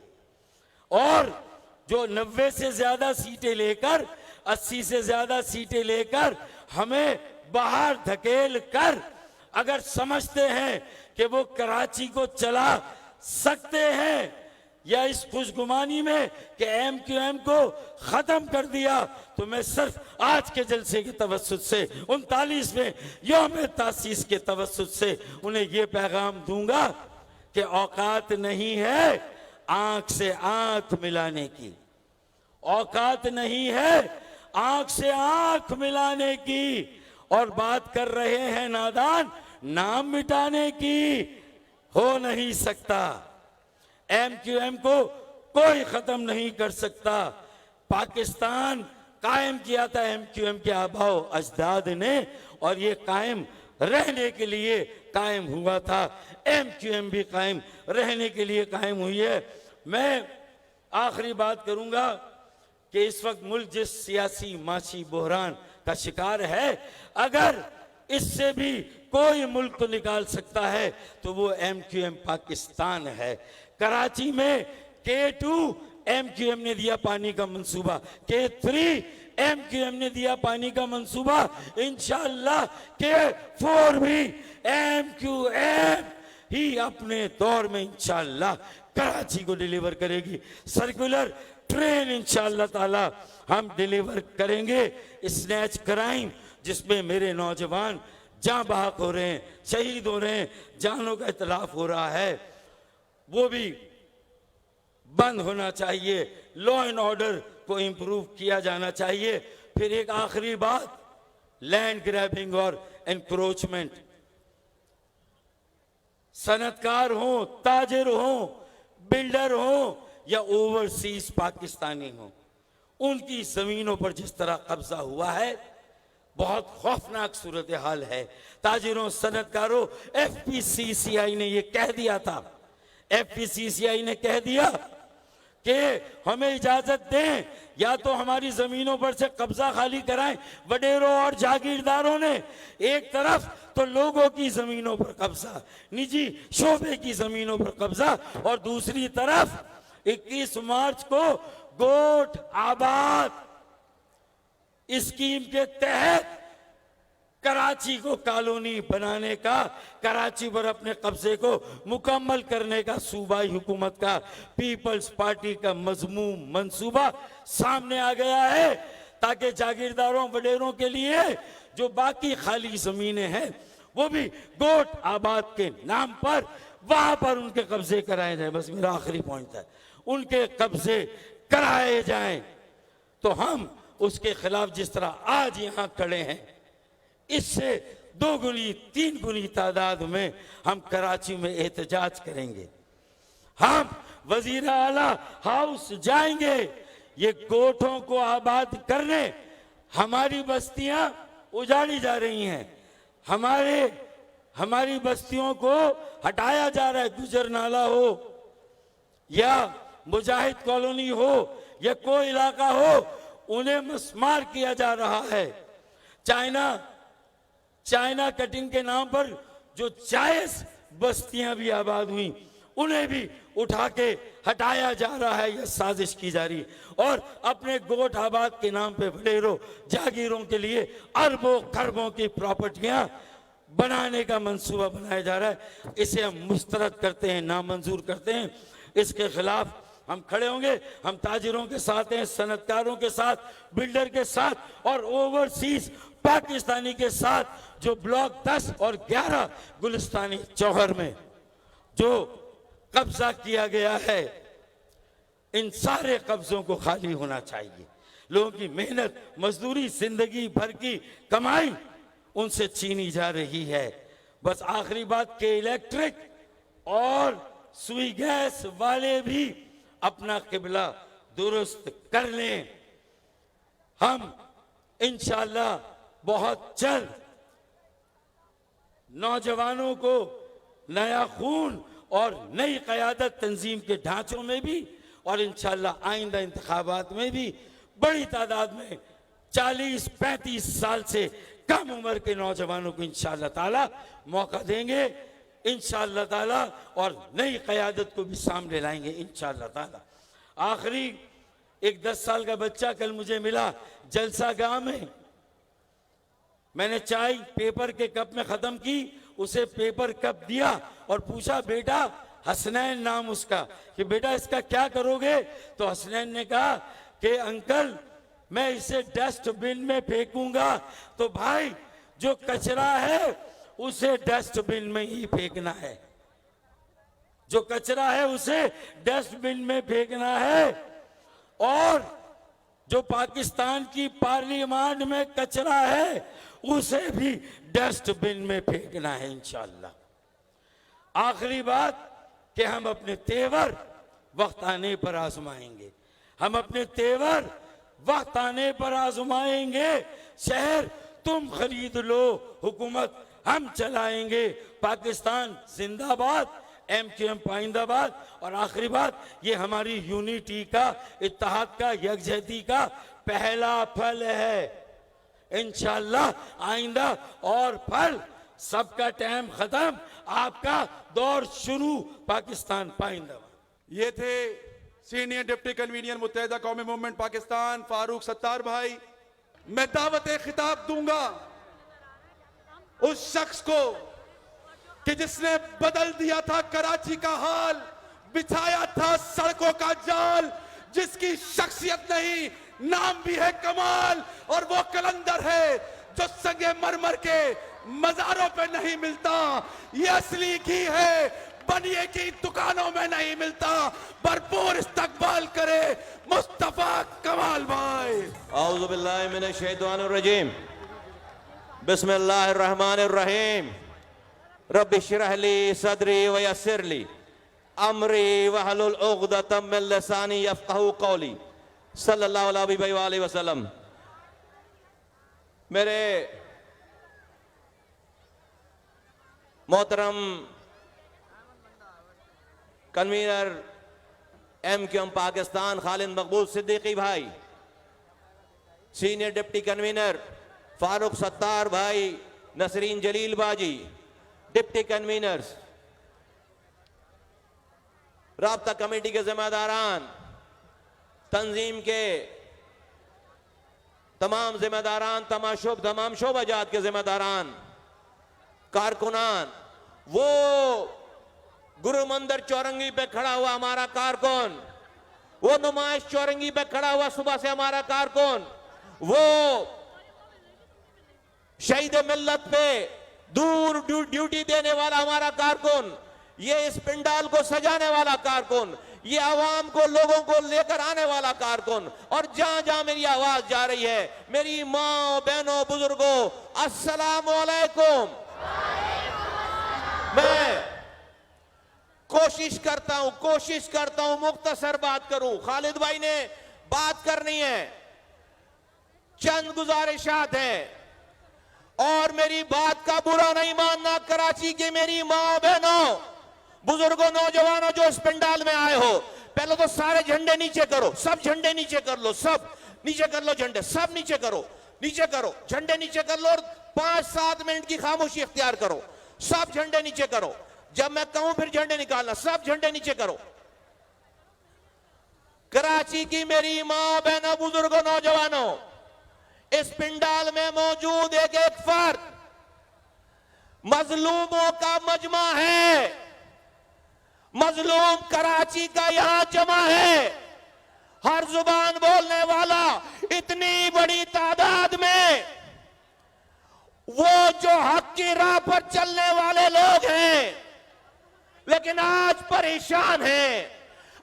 और जो 90 से ज्यादा सीटें लेकर 80 से ज्यादा सीटें लेकर हमें बाहर धकेल कर अगर समझते हैं कि वो कराची को चला सकते हैं, या इस खुशगुमानी में कि MQM को खत्म कर दिया, तो मैं सिर्फ आज के जलसे के तवस्सुत से 39वें यौम तासीस के तवस्सुत से उन्हें ये पैगाम दूंगा कि औकात नहीं है आंख से आंख मिलाने की, औकात नहीं है आंख से आंख मिलाने की, और बात कर रहे हैं नादान नाम मिटाने की। हो नहीं सकता। MQM को कोई खत्म नहीं कर सकता। पाकिस्तान कायम किया था MQM के आबाओ अजदाद ने, और ये कायम रहने के लिए कायम हुआ था। MQM भी कायम रहने के लिए कायम हुई है। मैं आखिरी बात करूंगा कि इस वक्त मुल्क जिस सियासी माशी बहरान का शिकार है, अगर इससे भी कोई मुल्क को निकाल सकता है तो वो MQM पाकिस्तान है। कराची में K2 MQM ने दिया पानी का मंसूबा, K3 MQM ने दिया पानी का मंसूबा, इंशाअल्लाह K4 भी MQM ही अपने दौर में इंशाअल्लाह कराची को डिलीवर करेगी। सर्कुलर ट्रेन इंशाअल्लाह ताला हम डिलीवर करेंगे। स्नैच क्राइम जिसमें मेरे नौजवान जाँ बहक हो रहे हैं, शहीद हो रहे हैं, जानों का इतलाफ हो रहा है, वो भी बंद होना चाहिए। लॉ एंड ऑर्डर को इंप्रूव किया जाना चाहिए। फिर एक आखिरी बात, लैंड ग्रैबिंग और एनक्रोचमेंट। सनतकार हो, ताजिर हो, बिल्डर हो या ओवरसीज पाकिस्तानी हो, उनकी जमीनों पर जिस तरह कब्जा हुआ है बहुत खौफनाक सूरत हाल है। ताजिरों, सनतकारों, FPCCI ने ये कह दिया था, FPCCI ने कह दिया कि हमें इजाजत दें, या तो हमारी जमीनों पर से कब्जा खाली कराएं। वडेरों और जागीरदारों ने एक तरफ तो लोगों की जमीनों पर कब्जा, निजी शोबे की जमीनों पर कब्जा, और दूसरी तरफ 21 मार्च को गोट आबाद स्कीम के तहत कराची को कॉलोनी बनाने का, कराची पर अपने कब्जे को मुकम्मल करने का सूबाई हुकूमत का, पीपल्स पार्टी का मजमूम मंसूबा सामने आ गया है, ताकि जागीरदारों वडेरों के लिए जो बाकी खाली जमीनें हैं वो भी गोट आबाद के नाम पर वहां पर उनके कब्जे कराए जाए। बस मेरा आखिरी पॉइंट है, उनके कब्जे कराए जाएं। तो हम उसके खिलाफ जिस तरह आज यहां खड़े हैं, इससे 2 गुनी 3 गुनी तादाद में हम कराची में एहतजाज करेंगे। हम वजीर आला हाउस जाएंगे। ये गोठों को आबाद करने हमारी बस्तियां उजाड़ी जा रही हैं, हमारी बस्तियों को हटाया जा रहा है। गुजर नाला हो या मुजाहिद कॉलोनी हो या कोई इलाका हो, उन्हें मस्मार किया जा रहा है। चाइना कटिंग के नाम पर जो जायज बस्तियां भी आबाद हुई, उन्हें भी उठा के हटाया जा रहा है। यह साजिश की जा रही, और अपने गोट आबाद के नाम पे वडेरों जागीरों के लिए अरबों खरबों की प्रॉपर्टियां बनाने का मंसूबा बनाया जा रहा है। इसे हम मुस्तरद करते हैं, नामंजूर करते हैं। इसके खिलाफ हम खड़े होंगे। हम ताजिरों के साथ हैं, सनतकारों के साथ, बिल्डर के साथ और ओवरसीज पाकिस्तानी के साथ, जो ब्लॉक 10 और 11 गुलिस्तानी चौहर में जो कब्जा किया गया है, इन सारे कब्जों को खाली होना चाहिए। लोगों की मेहनत, मजदूरी, जिंदगी भर की कमाई उनसे छीनी जा रही है। बस आखिरी बात के इलेक्ट्रिक और सुई गैस वाले भी अपना किबला दुरुस्त कर लें। हम इंशाअल्लाह बहुत जल्द नौजवानों को नया खून और नई क़यादत तंजीम के ढांचों में भी, और इंशाअल्लाह आइंदा इंतखाबात में भी बड़ी तादाद में 40-35 साल से कम उम्र के नौजवानों को इंशाअल्लाह ताला मौका देंगे। इंशाअल्लाह ताला, और नई क़यादत को भी सामने लाएंगे इंशाअल्लाह ताला। आखिरी एक 10 साल का बच्चा कल मुझे मिला जलसा गाह में। मैंने चाय पेपर के कप में खत्म की, उसे पेपर कप दिया और पूछा, बेटा हसनैन नाम उसका, कि बेटा इसका क्या करोगे? तो हसनैन ने कहा कि अंकल मैं इसे डस्टबिन में फेंकूंगा। तो भाई जो कचरा है उसे डस्टबिन में ही फेंकना है, जो कचरा है उसे डस्टबिन में फेंकना है। और जो पाकिस्तान की पार्लियामेंट में कचरा है उसे भी डस्टबिन में फेंकना है इंशाअल्लाह। आखिरी बात कि हम अपने तेवर वक्त आने पर आजमाएंगे, हम अपने तेवर वक्त आने पर आजमाएंगे। शहर तुम खरीद लो, हुकूमत हम चलाएंगे। पाकिस्तान जिंदाबाद, MQM पाइंदाबाद। और आखिरी बात, ये हमारी यूनिटी का, इत्तेहाद का, यकजहती का पहला फल है। इंशाअल्लाह आइंदा और फल, सबका टाइम खत्म, आपका दौर शुरू। पाकिस्तान पाइंदाबाद। ये थे सीनियर डिप्टी कन्वीनर मुत्तहिदा कौमी मूवमेंट पाकिस्तान फारूक सत्तार भाई। मैं दावत खिताब दूंगा उस शख्स को कि जिसने बदल दिया था कराची का हाल, बिछाया था सड़कों का जाल, जिसकी शख्सियत नहीं नाम भी है कमाल, और वो कलंदर है जो संगे मरमर के मजारों पे नहीं मिलता। ये असली घी है, बनिए की दुकानों में नहीं मिलता। भरपूर इस्तकबाल करे मुस्तफा कमाल भाई। औज़ु बिल्लाहि मिनश शैतानिर रजीम, बिस्मिल्लाहिर रहमानिर रहीम। रब्बि इश्रह ली सदरी व यस्सिर ली अमरी वहलुल उक़दतम मिन लिसानी यफ़क़हू क़ौली। सल्लल्लाहु अलैहि वसल्लम। मेरे मोहतरम कन्वीनर MQM पाकिस्तान खालिद मकबूल सिद्दीकी भाई, senior deputy convener Farooq Sattar भाई, नसरीन जलील बाजी, डिप्टी कन्वीनर्स, राब्ता कमेटी के जिम्मेदारान, तंजीम के तमाम जिम्मेदारान, तमाम शोबाजात के जिम्मेदारान, कारकुनान, वो गुरु मंदिर चौरंगी पे खड़ा हुआ हमारा कारकुन, वो नुमाइश चौरंगी पे खड़ा हुआ सुबह से हमारा कारकुन, वो शहीद मिल्लत पे दूर ड्यूटी देने वाला हमारा कारकुन, ये इस पिंडाल को सजाने वाला कारकुन, ये आवाम को, लोगों को लेकर आने वाला कारकुन, और जहां जहां मेरी आवाज जा रही है, मेरी माँ बहनों बुजुर्गों, अस्सलाम वालेकुम। मैं कोशिश करता हूं मुख्तसर बात करूं। खालिद भाई ने बात करनी है, चंद गुजारिशात हैं, और मेरी बात का बुरा नहीं मानना। कराची के मेरी माँ बहनों, बुजुर्गों, नौजवानों जो इस पंडाल में आए हो, पहले तो सारे झंडे नीचे करो, सब झंडे नीचे कर लो, सब नीचे कर लो, झंडे सब नीचे करो, नीचे करो, झंडे नीचे कर लो, और 5-7 मिनट की खामोशी इख्तियार करो। सब झंडे नीचे करो, जब मैं कहूं फिर झंडे निकालना, सब झंडे नीचे करो। कराची की मेरी माँ बहनों, बुजुर्गों, नौजवानों, इस पिंडाल में मौजूद एक एक फर्द मजलूमों का मजमा है। मजलूम कराची का यहां जमा है, हर जुबान बोलने वाला, इतनी बड़ी तादाद में वो जो हक की राह पर चलने वाले लोग हैं, लेकिन आज परेशान हैं,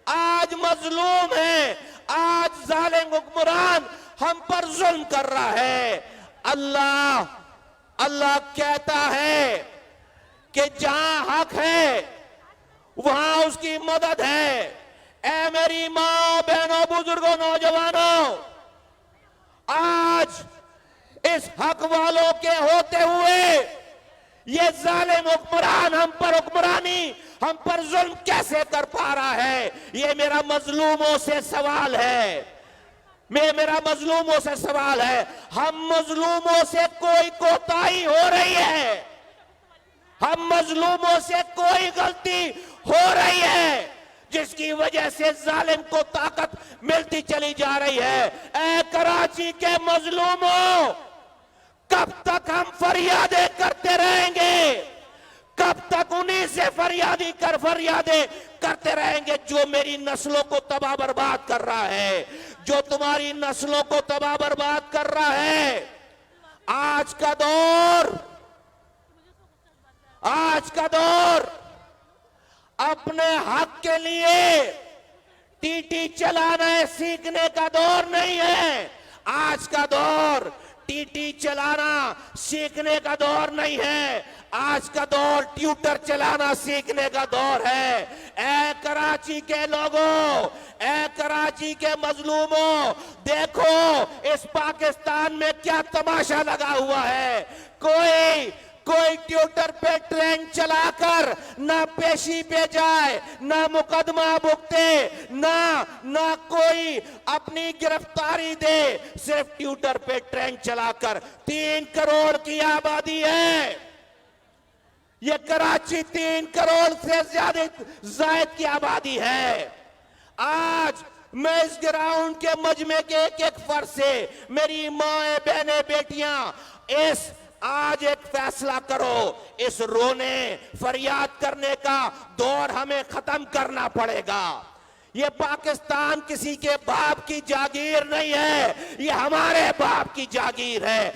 आज मजलूम हैं, आज जालिम हुक्मरान हम पर जुल्म कर रहा है। अल्लाह कहता है कि जहां हक है वहां उसकी मदद है। ऐ मेरी मां बहनों, बुजुर्गों, नौजवानों, आज इस हक वालों के होते हुए ये जालिम हुक्मरान हम पर हुक्मरानी, हम पर जुल्म कैसे कर पा रहा है? ये मेरा मजलूमों से सवाल है, मेरा मजलूमों से सवाल है। हम मजलूमों से कोई कोताही हो रही है, हम मजलूमों से कोई गलती हो रही है जिसकी वजह से जालिम को ताकत मिलती चली जा रही है। ए कराची के मजलूमों, कब तक हम फरियादें करते रहेंगे? कब तक उन्हीं से फरियादें करते रहेंगे जो मेरी नस्लों को तबाह बर्बाद कर रहा है, जो तुम्हारी नस्लों को तबाह बर्बाद कर रहा है। आज का दौर अपने हक के लिए टीटी चलाना सीखने का दौर नहीं है। आज का दौर टीटी चलाना सीखने का दौर नहीं है। आज का दौर ट्यूटर चलाना सीखने का दौर है। ए कराची के लोगों, ए कराची के मजलूमों, देखो इस पाकिस्तान में क्या तमाशा लगा हुआ है। कोई ट्यूटर पे ट्रेन चलाकर ना पेशी पे जाए, ना मुकदमा भुगते, ना कोई अपनी गिरफ्तारी दे, सिर्फ ट्यूटर पे ट्रेन चलाकर। 3 करोड़ की आबादी है ये कराची, 3 करोड़ से ज्यादा जायद की आबादी है। आज मैं इस ग्राउंड के मजमे के एक फर्ज से, मेरी माएं, बहनें, बेटियां, आज एक फैसला करो। इस रोने फरियाद करने का दौर हमें खत्म करना पड़ेगा। ये पाकिस्तान किसी के बाप की जागीर नहीं है, ये हमारे बाप की जागीर है।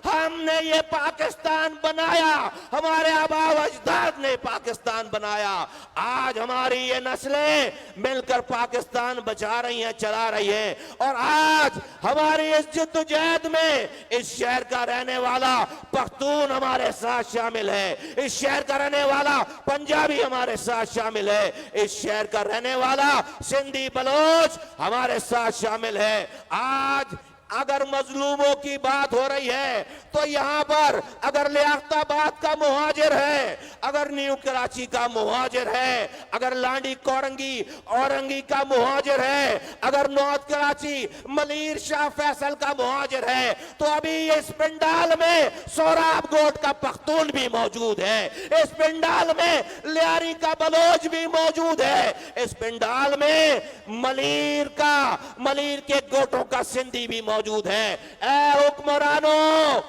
हमने ये पाकिस्तान बनाया, हमारे आबा अजदाद ने पाकिस्तान बनाया। आज हमारी ये नस्लें मिलकर पाकिस्तान बचा रही हैं, चला रही हैं। और आज हमारी इस जद्दोजहद में इस शहर का रहने वाला पख्तून हमारे साथ शामिल है, इस शहर का रहने वाला पंजाबी हमारे साथ शामिल है, इस शहर का रहने वाला सिंधी बलोच हमारे साथ शामिल है। आज अगर मजलूमों की बात हो रही है तो यहां पर अगर लियाकताबाद का मुहाजिर है, अगर न्यू कराची का मुहाजिर है, अगर लांडी कोरंगी औरंगी का मुहाजिर है, अगर नॉर्थ कराची मलीर शाह फैसल का मुहाजिर है, तो अभी इस पंडाल में सोराब गोट का पख्तून भी मौजूद है, इस पंडाल में लियारी का बलोच भी मौजूद है, इस पंडाल में मलीर के गोटों का सिंधी भी मौजूद है। ए हुक्मरानों,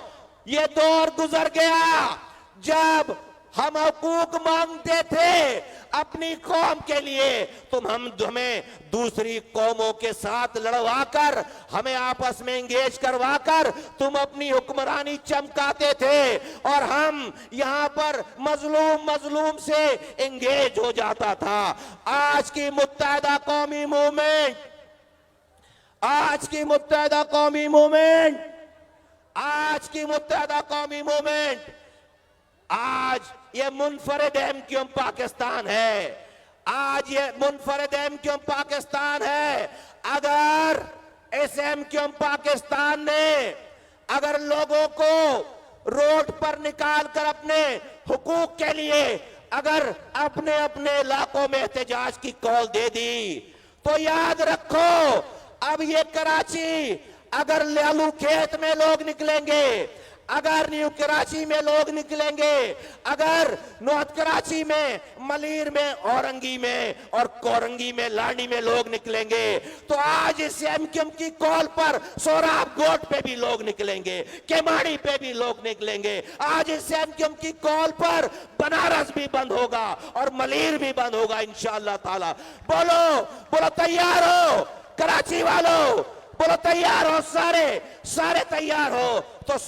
ये दौर गुजर गया जब हम हकूक मांगते थे अपनी कौम के लिए, हमें दूसरी कौमों के साथ लड़वाकर, हमें आपस में एंगेज करवाकर तुम अपनी हुक्मरानी चमकाते थे, और हम यहां पर मजलूम से एंगेज हो जाता था। आज की मुत्तहिदा कौमी मूवमेंट, आज की मुत्तहिदा कौमी मूवमेंट आज ये मुनफरिद एमक्यूएम पाकिस्तान है। आज ये मुनफरिद एमक्यूएम पाकिस्तान है। अगर इस एमक्यूएम पाकिस्तान ने अगर लोगों को रोड पर निकाल कर अपने हुकूक के लिए अगर अपने अपने इलाकों में एहतजाज की कॉल दे दी, तो याद रखो, अब ये कराची, अगर लालू खेत में लोग निकलेंगे, अगर न्यू कराची में लोग निकलेंगे, अगर नॉर्थ कराची में, मलीर में, औरंगी में और कोरंगी में, लांडी में लोग निकलेंगे, तो आज इस एमक्यूएम की कॉल पर सोराब गोट पे भी लोग निकलेंगे, केमाड़ी पे भी लोग निकलेंगे। आज इस एमक्यूएम की कॉल पर बनारस भी बंद होगा और मलीर भी बंद होगा इंशाअल्लाह ताला। बोलो तैयार हो कराची वालों, बोलो तैयार हो, सारे तैयार हो। तो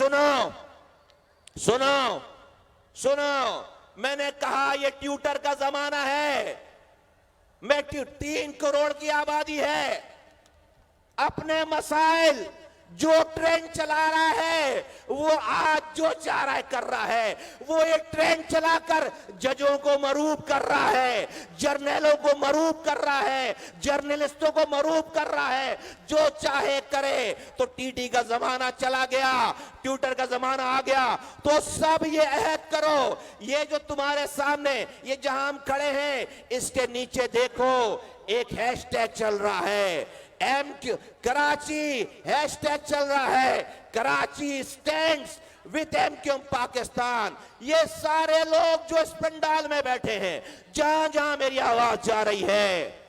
सुनो, मैंने कहा ये ट्यूटर का जमाना है। 3 करोड़ की आबादी है, अपने मसाइल जो ट्रेन चला रहा है वो आज जो चाह रहा है कर रहा है। वो एक ट्रेन चलाकर जजों को मरूब कर रहा है, जर्नलों को मरूब कर रहा है, जर्नलिस्टों को मरूब कर रहा है, जो चाहे करे। तो टीटी का जमाना चला गया, ट्यूटर का जमाना आ गया। तो सब ये अहद करो, ये जो तुम्हारे सामने, ये जहां हम खड़े हैं, इसके नीचे देखो एक हैशटैग चल रहा है, कराची हैशटैग चल रहा है, Karachi stands with MQM Pakistan. ये सारे लोग जो इस पंडाल में बैठे हैं, जहां जहां मेरी आवाज जा रही है,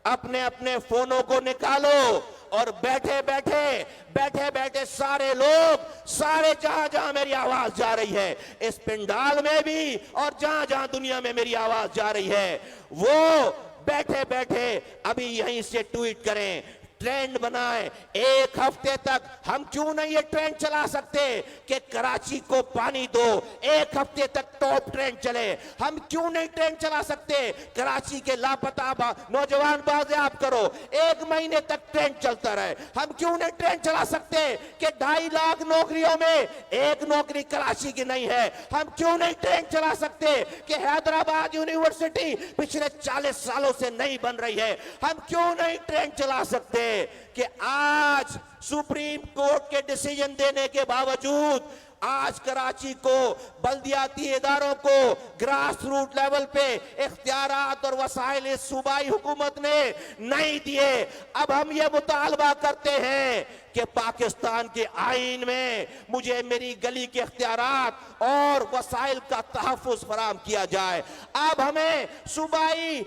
अपने अपने फोनों को निकालो और बैठे बैठे सारे लोग, सारे जहां जहां मेरी आवाज जा रही है, इस पंडाल में भी और जहां जहां दुनिया में मेरी आवाज जा रही है, वो बैठे बैठे अभी यहीं से ट्वीट करें, ट्रेंड बनाएं। एक हफ्ते तक हम क्यों नहीं ये ट्रेंड चला सकते कि कराची को पानी दो? एक हफ्ते तक टॉप ट्रेंड चले। हम क्यों नहीं ट्रेंड चला सकते कराची के लापता नौजवान बाजियाब करो? एक महीने तक ट्रेंड चलता रहे। हम क्यों नहीं ट्रेंड चला सकते कि 2.5 लाख नौकरियों में एक नौकरी कराची की नहीं है? हम क्यों नहीं ट्रेंड चला सकते कि हैदराबाद यूनिवर्सिटी पिछले 40 सालों से नहीं बन रही है? हम क्यों नहीं ट्रेंड चला सकते कि आज सुप्रीम कोर्ट के डिसीजन देने के बावजूद आज कराची को, बल्दियाती इदारों को ग्रास रूट लेवल पे इख्तियारात और वसाइल इस सूबाई हुकूमत ने नहीं दिए। अब हम ये मुतालबा करते हैं कि पाकिस्तान के आईन में मुझे मेरी गली के इख्तियारात और वसाइल का तहफ़्फ़ुज़ फराम किया जाए। अब हमें सूबाई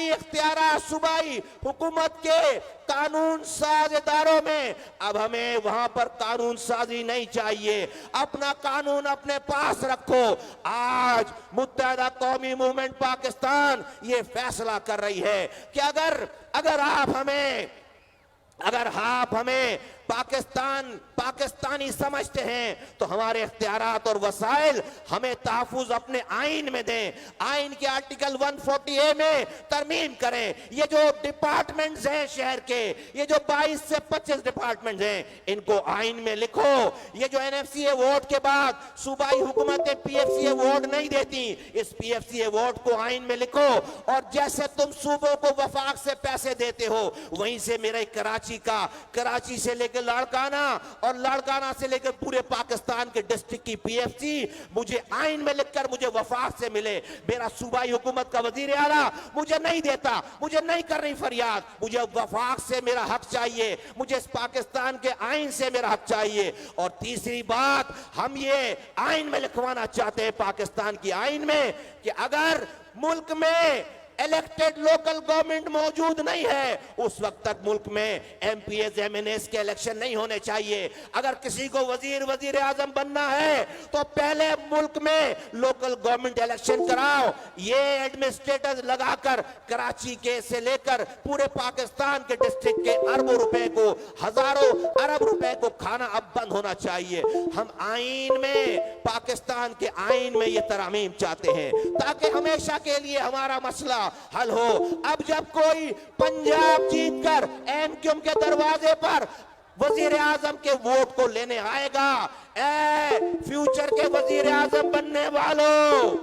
इख्तियारात, सूबाई हुकूमत के कानून साज इदारों में अब हमें वहां पर कानून साजी नहीं चाहिए। अपना कानून अपने पास रखो। आज मुत्तहिदा कौमी मूवमेंट पाकिस्तान ये फैसला कर रही है कि अगर आप हमें पाकिस्तानी समझते हैं तो हमारे इख्तियारात और वसाइल हमें तहफ़्फ़ुज़ अपने आइन में दें। आइन के आर्टिकल 140A में तरमीम करें। ये जो डिपार्टमेंट्स हैं शहर के, ये जो 22 से 25 डिपार्टमेंट्स हैं, इनको आइन में लिखो। ये जो NFC अवार्ड के बाद सूबाई हुकूमतें PFC अवार्ड नहीं देती, इस PFC अवार्ड को आइन में लिखो। और जैसे तुम सूबों को वफाक से पैसे देते हो, वहीं से मेरे कराची से लेकर लाड़काना और लाड़काना से लेकर पूरे पाकिस्तान के डिस्ट्रिक्ट की PFC मुझे आइन में लिखकर मुझे वफाक से मिले। मेरा सूबाई हुकूमत का वजीर आला मुझे नहीं देता, मुझे नहीं कर रही फरियाद, मुझे वफाक से मेरा हक चाहिए, मुझे इस पाकिस्तान के आइन से मेरा हक चाहिए। और तीसरी बात, हम ये आइन में लिखवाना चाहते हैं, पाकिस्तान की आइन में, कि अगर मुल्क में इलेक्टेड लोकल गवर्नमेंट मौजूद नहीं है, उस वक्त तक मुल्क में MPs MNAs के इलेक्शन नहीं होने चाहिए। अगर किसी को वजीर आजम बनना है तो पहले मुल्क में लोकल गवर्नमेंट इलेक्शन कराओ। ये एडमिनिस्ट्रेटर लगाकर कराची के से लेकर पूरे पाकिस्तान के डिस्ट्रिक्ट के अरबों रुपए को, हजारों अरब रुपए को खाना अब बंद होना चाहिए। हम आइन में, पाकिस्तान के आइन में ये तरमीम चाहते हैं ताकि हमेशा के लिए हमारा मसला हल हो। अब जब कोई पंजाब जीतकर MQM के दरवाजे पर वजीर आजम के वोट को लेने आएगा, फ्यूचर के वजीर आजम बनने वालों,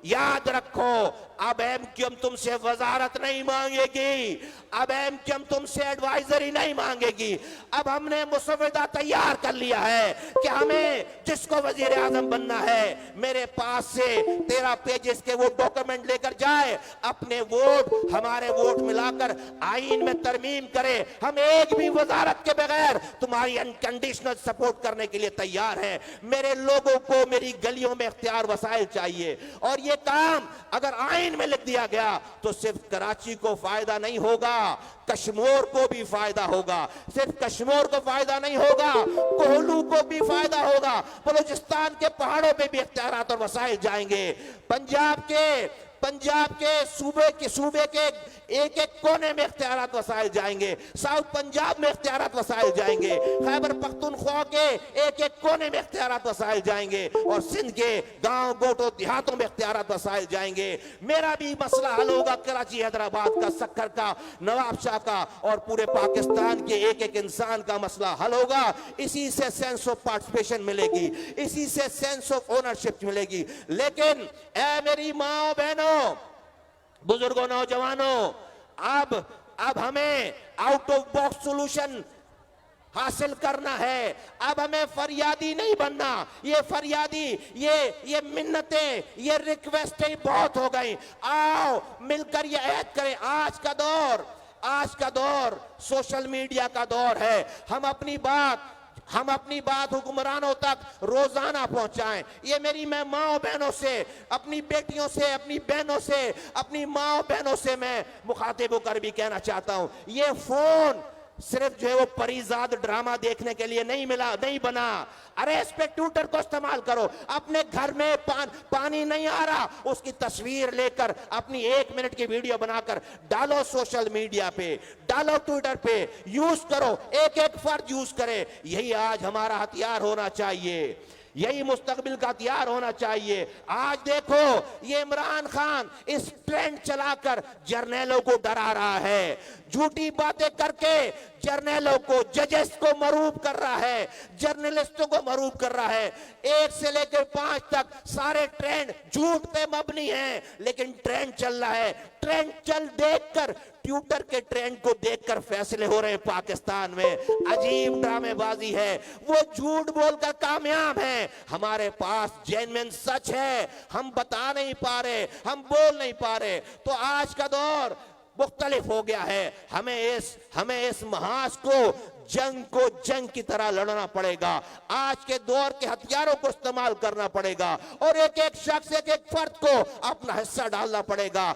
याद रखो, अब MQM तुमसे वजारत नहीं मांगेगी, अब MQM तुमसे एडवाइजरी नहीं मांगेगी। अब हमने मुसविदा तैयार कर लिया है कि हमें जिसको वजीर आजम बनना है, मेरे पास से 13 पेजेस के वो डॉक्यूमेंट लेकर जाए, अपने वोट हमारे वोट मिलाकर आइन में तरमीम करे। हम एक भी वजारत के बगैर तुम्हारी अनकंडीशनल सपोर्ट करने के लिए तैयार हैं। मेरे लोगों को मेरी गलियों में इख्तियार वसाइल चाहिए, और ये काम अगर आइन में लिख दिया गया तो सिर्फ कराची को फायदा नहीं होगा, कश्मीर को भी फायदा होगा। सिर्फ कश्मीर को फायदा नहीं होगा, कोहलू को भी फायदा होगा, बलूचिस्तान के पहाड़ों पे भी इख्तियारात और वसाइल जाएंगे। पंजाब के सूबे के एक एक कोने में इख्तियारात वसाइल जाएंगे, साउथ पंजाब में इख्तियारात वसाइल जाएंगे, खैबर पख्तूनख्वा के एक एक कोने में इख्तियारात वसाइल जाएंगे, और सिंध के गांव गोटो देहातों में इख्तियारात वसाइल जाएंगे। मेरा भी मसला हल होगा, कराची, हैदराबाद का, सक्कर का, नवाबशाह का, और पूरे पाकिस्तान के एक एक इंसान का मसला हल होगा। इसी से सेंस ऑफ पार्टिसिपेशन मिलेगी, इसी से सेंस ऑफ ओनरशिप मिलेगी। लेकिन ए मेरी माँ बहनों, बुजुर्गों, नौजवानों, अब हमें आउट ऑफ बॉक्स सॉल्यूशन हासिल करना है। अब हमें फरियादी नहीं बनना। ये फरियादी, ये मिन्नतें, ये रिक्वेस्टें बहुत हो गई। आओ मिलकर ये ऐद करें। आज का दौर आज का दौर सोशल मीडिया का दौर है। हम अपनी बात हुक्मरानों तक रोजाना पहुंचाएं। ये मेरी मैं माँ बहनों से, अपनी बेटियों से, अपनी बहनों से, अपनी माँ बहनों से मैं मुखातिब होकर भी कहना चाहता हूं, ये फोन सिर्फ जो है वो परिजाद ड्रामा देखने के लिए नहीं बना। अरे इस पे ट्विटर को इस्तेमाल करो। अपने घर में पानी नहीं आ रहा, उसकी तस्वीर लेकर अपनी 1 मिनट की वीडियो बनाकर डालो सोशल मीडिया पे, डालो ट्विटर पे, यूज करो, एक एक फर्द यूज करे। यही आज हमारा हथियार होना चाहिए, यही मुस्तकबिल का हथियार होना चाहिए। आज देखो ये इमरान खान इस ट्रेंड चलाकर जर्नैलों को डरा रहा है, झूठी बातें करके जर्नैलों को, जजेस को मरूब कर रहा है, जर्नलिस्टों को मरूब कर रहा है। 1 से लेकर 5 तक सारे ट्रेंड झूठ पे मबनी हैं, लेकिन ट्रेंड चल रहा है। ट्रेंड देखकर, ट्विटर के ट्रेंड को देखकर फैसले हो रहे हैं पाकिस्तान में। अजीब ड्रामेबाजी है, वो झूठ बोलकर कामयाब है। हमारे पास जेन्युइन सच है, हम बता नहीं पा रहे, हम बोल नहीं पा रहे। तो आज का दौर मुख्तलिफ हो गया है। हमें इस महाज को जंग की तरह लड़ना पड़ेगा। आज के दौर के हथियारों को इस्तेमाल करना पड़ेगा और एक एक शख्स, एक एक फर्द को अपना हिस्सा डालना पड़ेगा।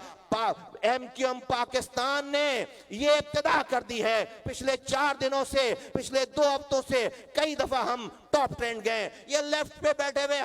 MQM पाकिस्तान ने ये इब्तिदा कर दी है। पिछले 4 दिनों से, पिछले 2 हफ्तों से कई दफा हम टॉप ट्रेंड गए। ये लेफ्ट पे बैठे हुए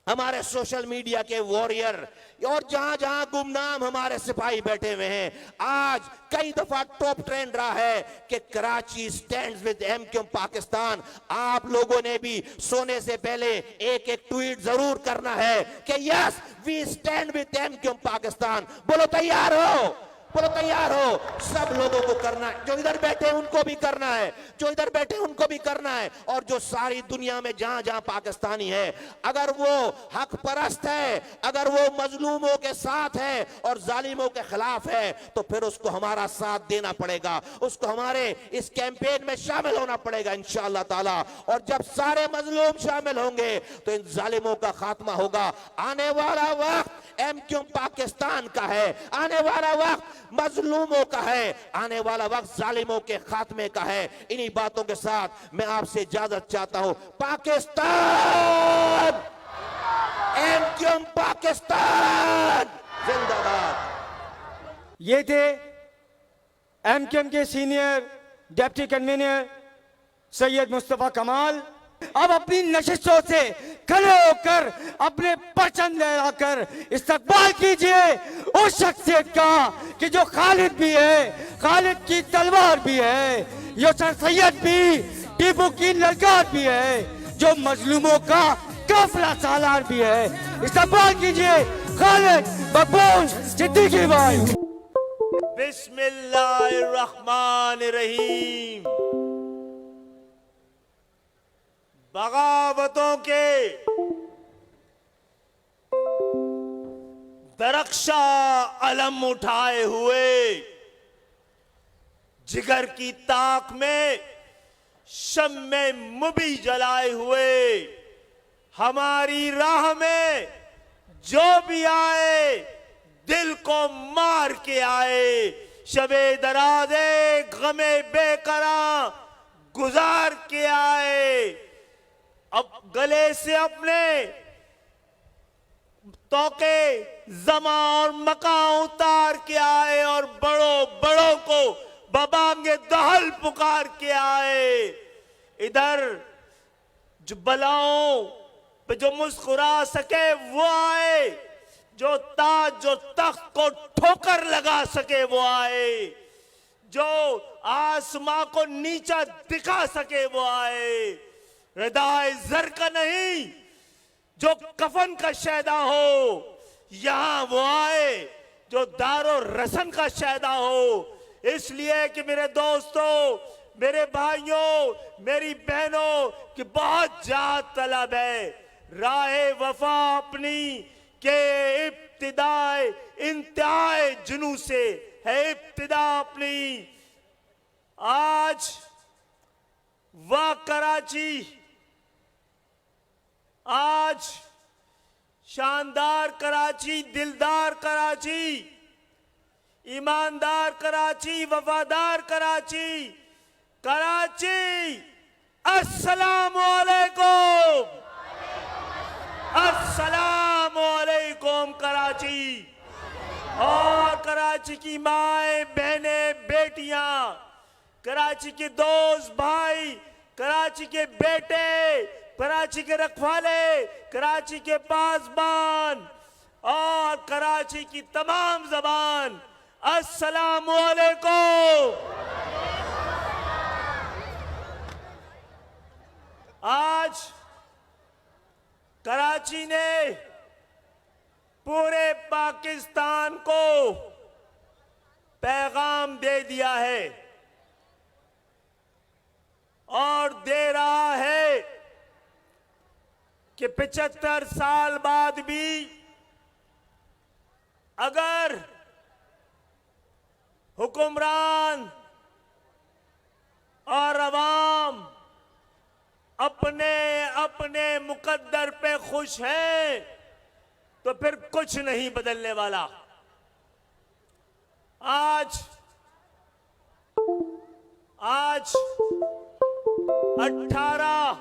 हमारे सोशल मीडिया के वॉरियर और जहां जहां गुमनाम हमारे सिपाही बैठे हुए हैं, आज कई दफा टॉप ट्रेंड रहा है कि Karachi stands with MQM Pakistan. आप लोगों ने भी सोने से पहले एक एक ट्वीट जरूर करना है कि yes we stand with MQM Pakistan. बोलो तैयार हो, बोलो तैयार हो। सब लोगों को करना है, जो इधर बैठे उनको भी करना है, जो इधर बैठे उनको भी करना है, और जो सारी दुनिया में जहां जहां पाकिस्तानी है, अगर वो हक परस्त है, अगर वो मजलूमों के साथ है और जालिमों के खिलाफ है, तो फिर उसको हमारा साथ देना पड़ेगा, उसको हमारे इस कैंपेन में शामिल होना पड़ेगा इंशाअल्लाह ताला। और जब सारे मजलूम शामिल होंगे तो इन जालिमों का खात्मा होगा। आने वाला वक्त MQM पाकिस्तान का है, आने वाला वक्त मजलूमों का है, आने वाला वक्त जालिमों के खात्मे का है। इन्हीं बातों के साथ मैं आपसे इजाजत चाहता हूं। पाकिस्तान, MQM पाकिस्तान जिंदाबाद। ये थे MQM के senior deputy convener Syed Mustafa कमाल। अब अपनी नशिशों से खड़े होकर अपने परचम लहराकर इस्तकबाल कीजिए उस शख्सियत का कि जो खालिद भी है, खालिद की तलवार भी है, यो सर सैयद भी, टीपू की ललकार भी है, जो मजलूमों का काफिला सालार भी है। इस्तकबाल कीजिए खालिद मकबूल सिद्दीकी भाई। बिस्मिल्लाहिर्रहमानिर्रहीम। बगावतों के दरख्शा अलम उठाए हुए, जिगर की ताक में शम्मे मुबी जलाए हुए, हमारी राह में जो भी आए दिल को मार के आए, शबे दराज़े गमे बेकरा गुजार के आए। अब गले से अपने तोके जमा और मका उतार के आए और बड़ों को बबांगे दहल पुकार के आए। इधर जो बलाओं पे जो मुस्कुरा सके वो आए, जो ताज जो तख्त को ठोकर लगा सके वो आए, जो आसमां को नीचा दिखा सके वो आए। रदाए जर का नहीं, जो कफन का शैदा हो यहां वो आए, जो दारो रसन का शैदा हो। इसलिए कि मेरे दोस्तों, मेरे भाइयों, मेरी बहनों की बहुत जात तलब है। राहे वफा अपनी के इब्तिदाए इंतहाए जुनू से है इब्तिदा अपनी। आज वाह कराची, आज शानदार कराची, दिलदार कराची, ईमानदार कराची, वफादार कराची, कराची, अस्सलामु अलैकुम, अस्सलामु अलैकुम कराची। और कराची की माएं, बहनें, बेटियां, कराची के दोस्त भाई, कराची के बेटे, कराची के रखवाले, कराची के पासबान और कराची की तमाम जबान, अस्सलामु अलैकुम। आज कराची ने पूरे पाकिस्तान को पैगाम दे दिया है और दे रहा है कि 75 साल बाद भी अगर हुक्मरान और अवाम अपने अपने मुकद्दर पे खुश हैं तो फिर कुछ नहीं बदलने वाला। आज 18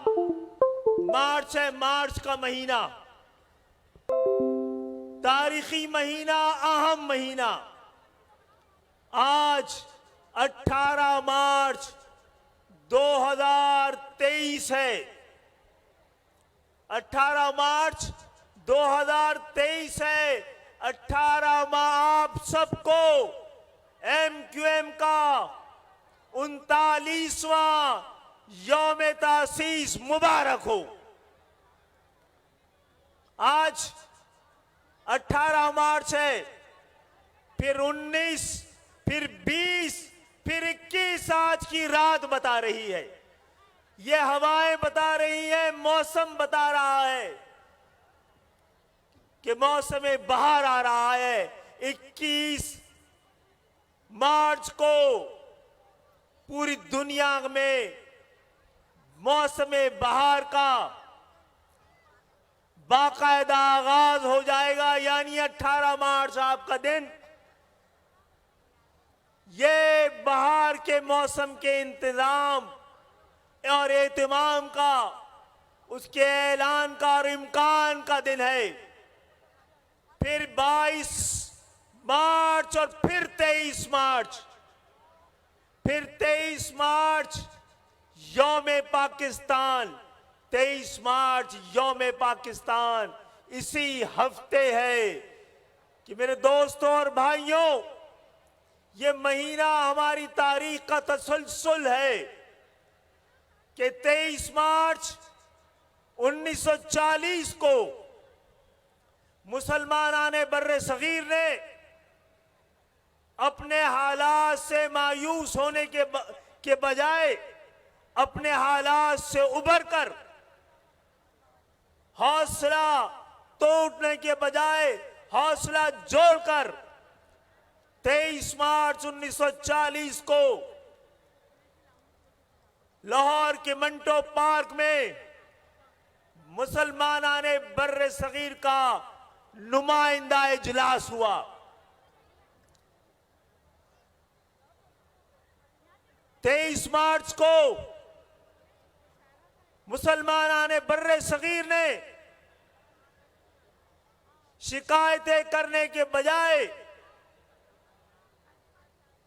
मार्च है, मार्च का महीना, तारीखी महीना, अहम महीना। आज 18 मार्च 2023 है। 18 मार्च 2023 है। 18 आप सबको MQM का 39वां यौम तासीस मुबारक हो। आज 18 मार्च है, फिर 19, फिर 20, फिर 21 आज की रात बता रही है। ये हवाएं बता रही है, मौसम बता रहा है कि मौसम बहार आ रहा है। 21 मार्च को पूरी दुनिया में मौसम बहार का बाकायदा आगाज हो जाएगा, यानी 18 मार्च आपका दिन। ये बहार के मौसम के इंतजाम और एहतमाम का, उसके ऐलान का और इम्कान का दिन है। फिर 22 मार्च और फिर 23 मार्च, फिर 23 मार्च यौम पाकिस्तान, 23 मार्च यौम पाकिस्तान इसी हफ्ते है। कि मेरे दोस्तों और भाइयों, ये महीना हमारी तारीख का तसलसल है कि 23 मार्च 1940 को मुसलमानाने बर्रे सगीर ने अपने हालात से मायूस होने के बजाय अपने हालात से उबर कर, हौसला तोड़ने के बजाय हौसला जोड़कर 23 मार्च 1940 को लाहौर के मंटो पार्क में मुसलमानाने बर्रे सगीर का नुमाइंदा इजलास हुआ। तेईस मार्च को मुसलमानाने बर्रे सगीर ने शिकायतें करने के बजाय,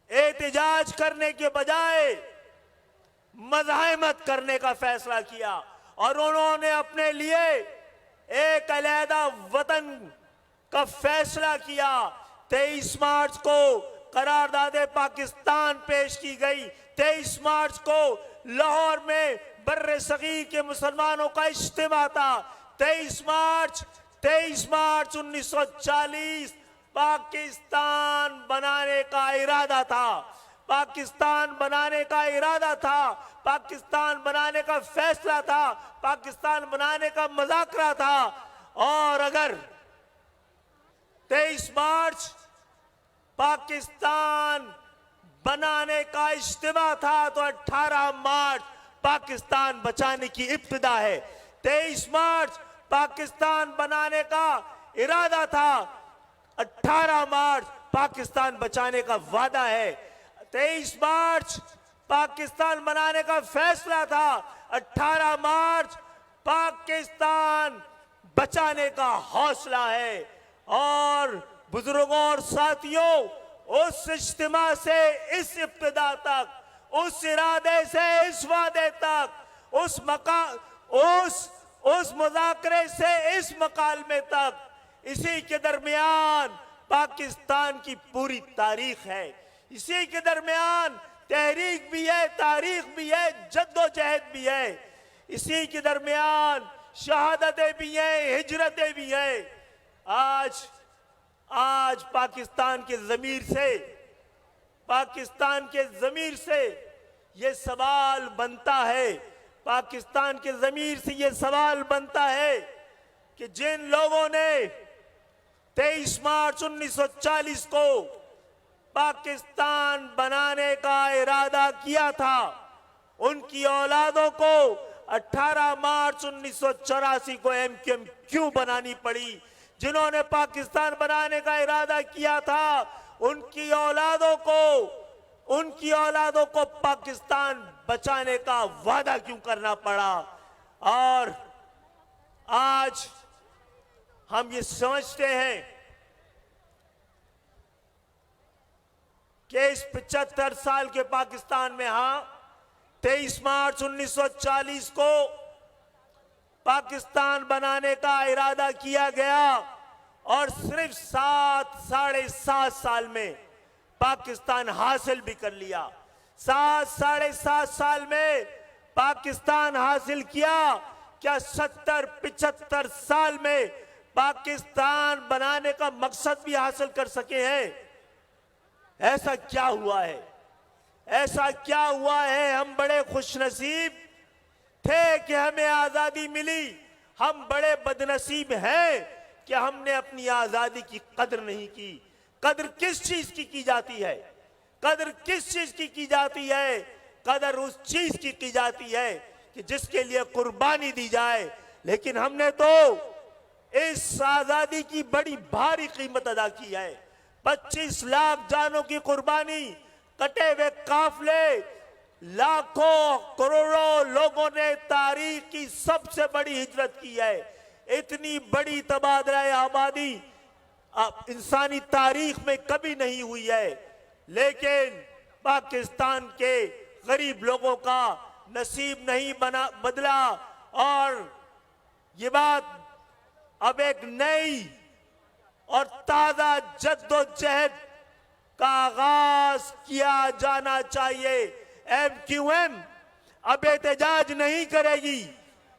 एहतिजाज करने के बजाय मज़ाहमत करने का फैसला किया और उन्होंने अपने लिए एक अलहदा वतन का फैसला किया। 23 मार्च को करारदाद पाकिस्तान पेश की गई। 23 मार्च को लाहौर में बर्रे सगीर के मुसलमानों का इज्तिमा था। 23 मार्च 1940 पाकिस्तान बनाने का इरादा था, पाकिस्तान बनाने का इरादा था, पाकिस्तान बनाने का फैसला था, पाकिस्तान बनाने का मज़ाकरा था। और अगर 23 मार्च पाकिस्तान बनाने का इज्तिमा था तो 18 मार्च पाकिस्तान बचाने की इब्तिदा है। 23 मार्च पाकिस्तान बनाने का इरादा था, 18 मार्च पाकिस्तान बचाने का वादा है। 23 मार्च पाकिस्तान बनाने का फैसला था, 18 मार्च पाकिस्तान बचाने का हौसला है। और बुजुर्गों और साथियों, उस इज्तिमा से इस इब्तिदा तक, उस इरादे से इस वादे तक, उस मुज़ाकरे से इस मकालमे तक, इसी के दरमियान पाकिस्तान की पूरी तारीख है। इसी के दरमियान तहरीक भी है, तारीख भी है, जद्दोजहद भी है। इसी के दरमियान शहादतें भी हैं, हिजरतें भी हैं। आज पाकिस्तान के ज़मीर से ये सवाल बनता है, पाकिस्तान के ज़मीर से ये सवाल बनता है कि जिन लोगों ने 23 मार्च 1940 को पाकिस्तान बनाने का इरादा किया था, उनकी औलादों को 18 मार्च 1984 को एमक्यूएम क्यों बनानी पड़ी? जिन्होंने पाकिस्तान बनाने का इरादा किया था, उनकी औलादों को पाकिस्तान बचाने का वादा क्यों करना पड़ा? और आज हम ये समझते हैं कि इस 75 साल के पाकिस्तान में 23 मार्च 1940 को पाकिस्तान बनाने का इरादा किया गया और सिर्फ 7-7.5 साल में पाकिस्तान हासिल भी कर लिया। 7-7.5 साल में पाकिस्तान हासिल किया। क्या 70-75 साल में पाकिस्तान बनाने का मकसद भी हासिल कर सके हैं? ऐसा क्या हुआ है? हम बड़े खुशनसीब थे कि हमें आजादी मिली। हम बड़े बदनसीब हैं कि हमने अपनी आजादी की कदर नहीं की। कदर किस चीज की जाती है? कदर उस चीज की जाती है कि जिसके लिए कुर्बानी दी जाए। लेकिन हमने तो इस आजादी की बड़ी भारी कीमत अदा की है। 25 लाख जानों की कुर्बानी, कटे हुए काफले, लाखों करोड़ों लोगों ने तारीख की सबसे बड़ी हिजरत की है। इतनी बड़ी तबादला आबादी इंसानी तारीख में कभी नहीं हुई है। लेकिन पाकिस्तान के गरीब लोगों का नसीब नहीं बदला और ये बात अब एक नई और ताजा जद्दोजहद का आगाज किया जाना चाहिए। एमक्यूएम अब एहतजाज नहीं करेगी,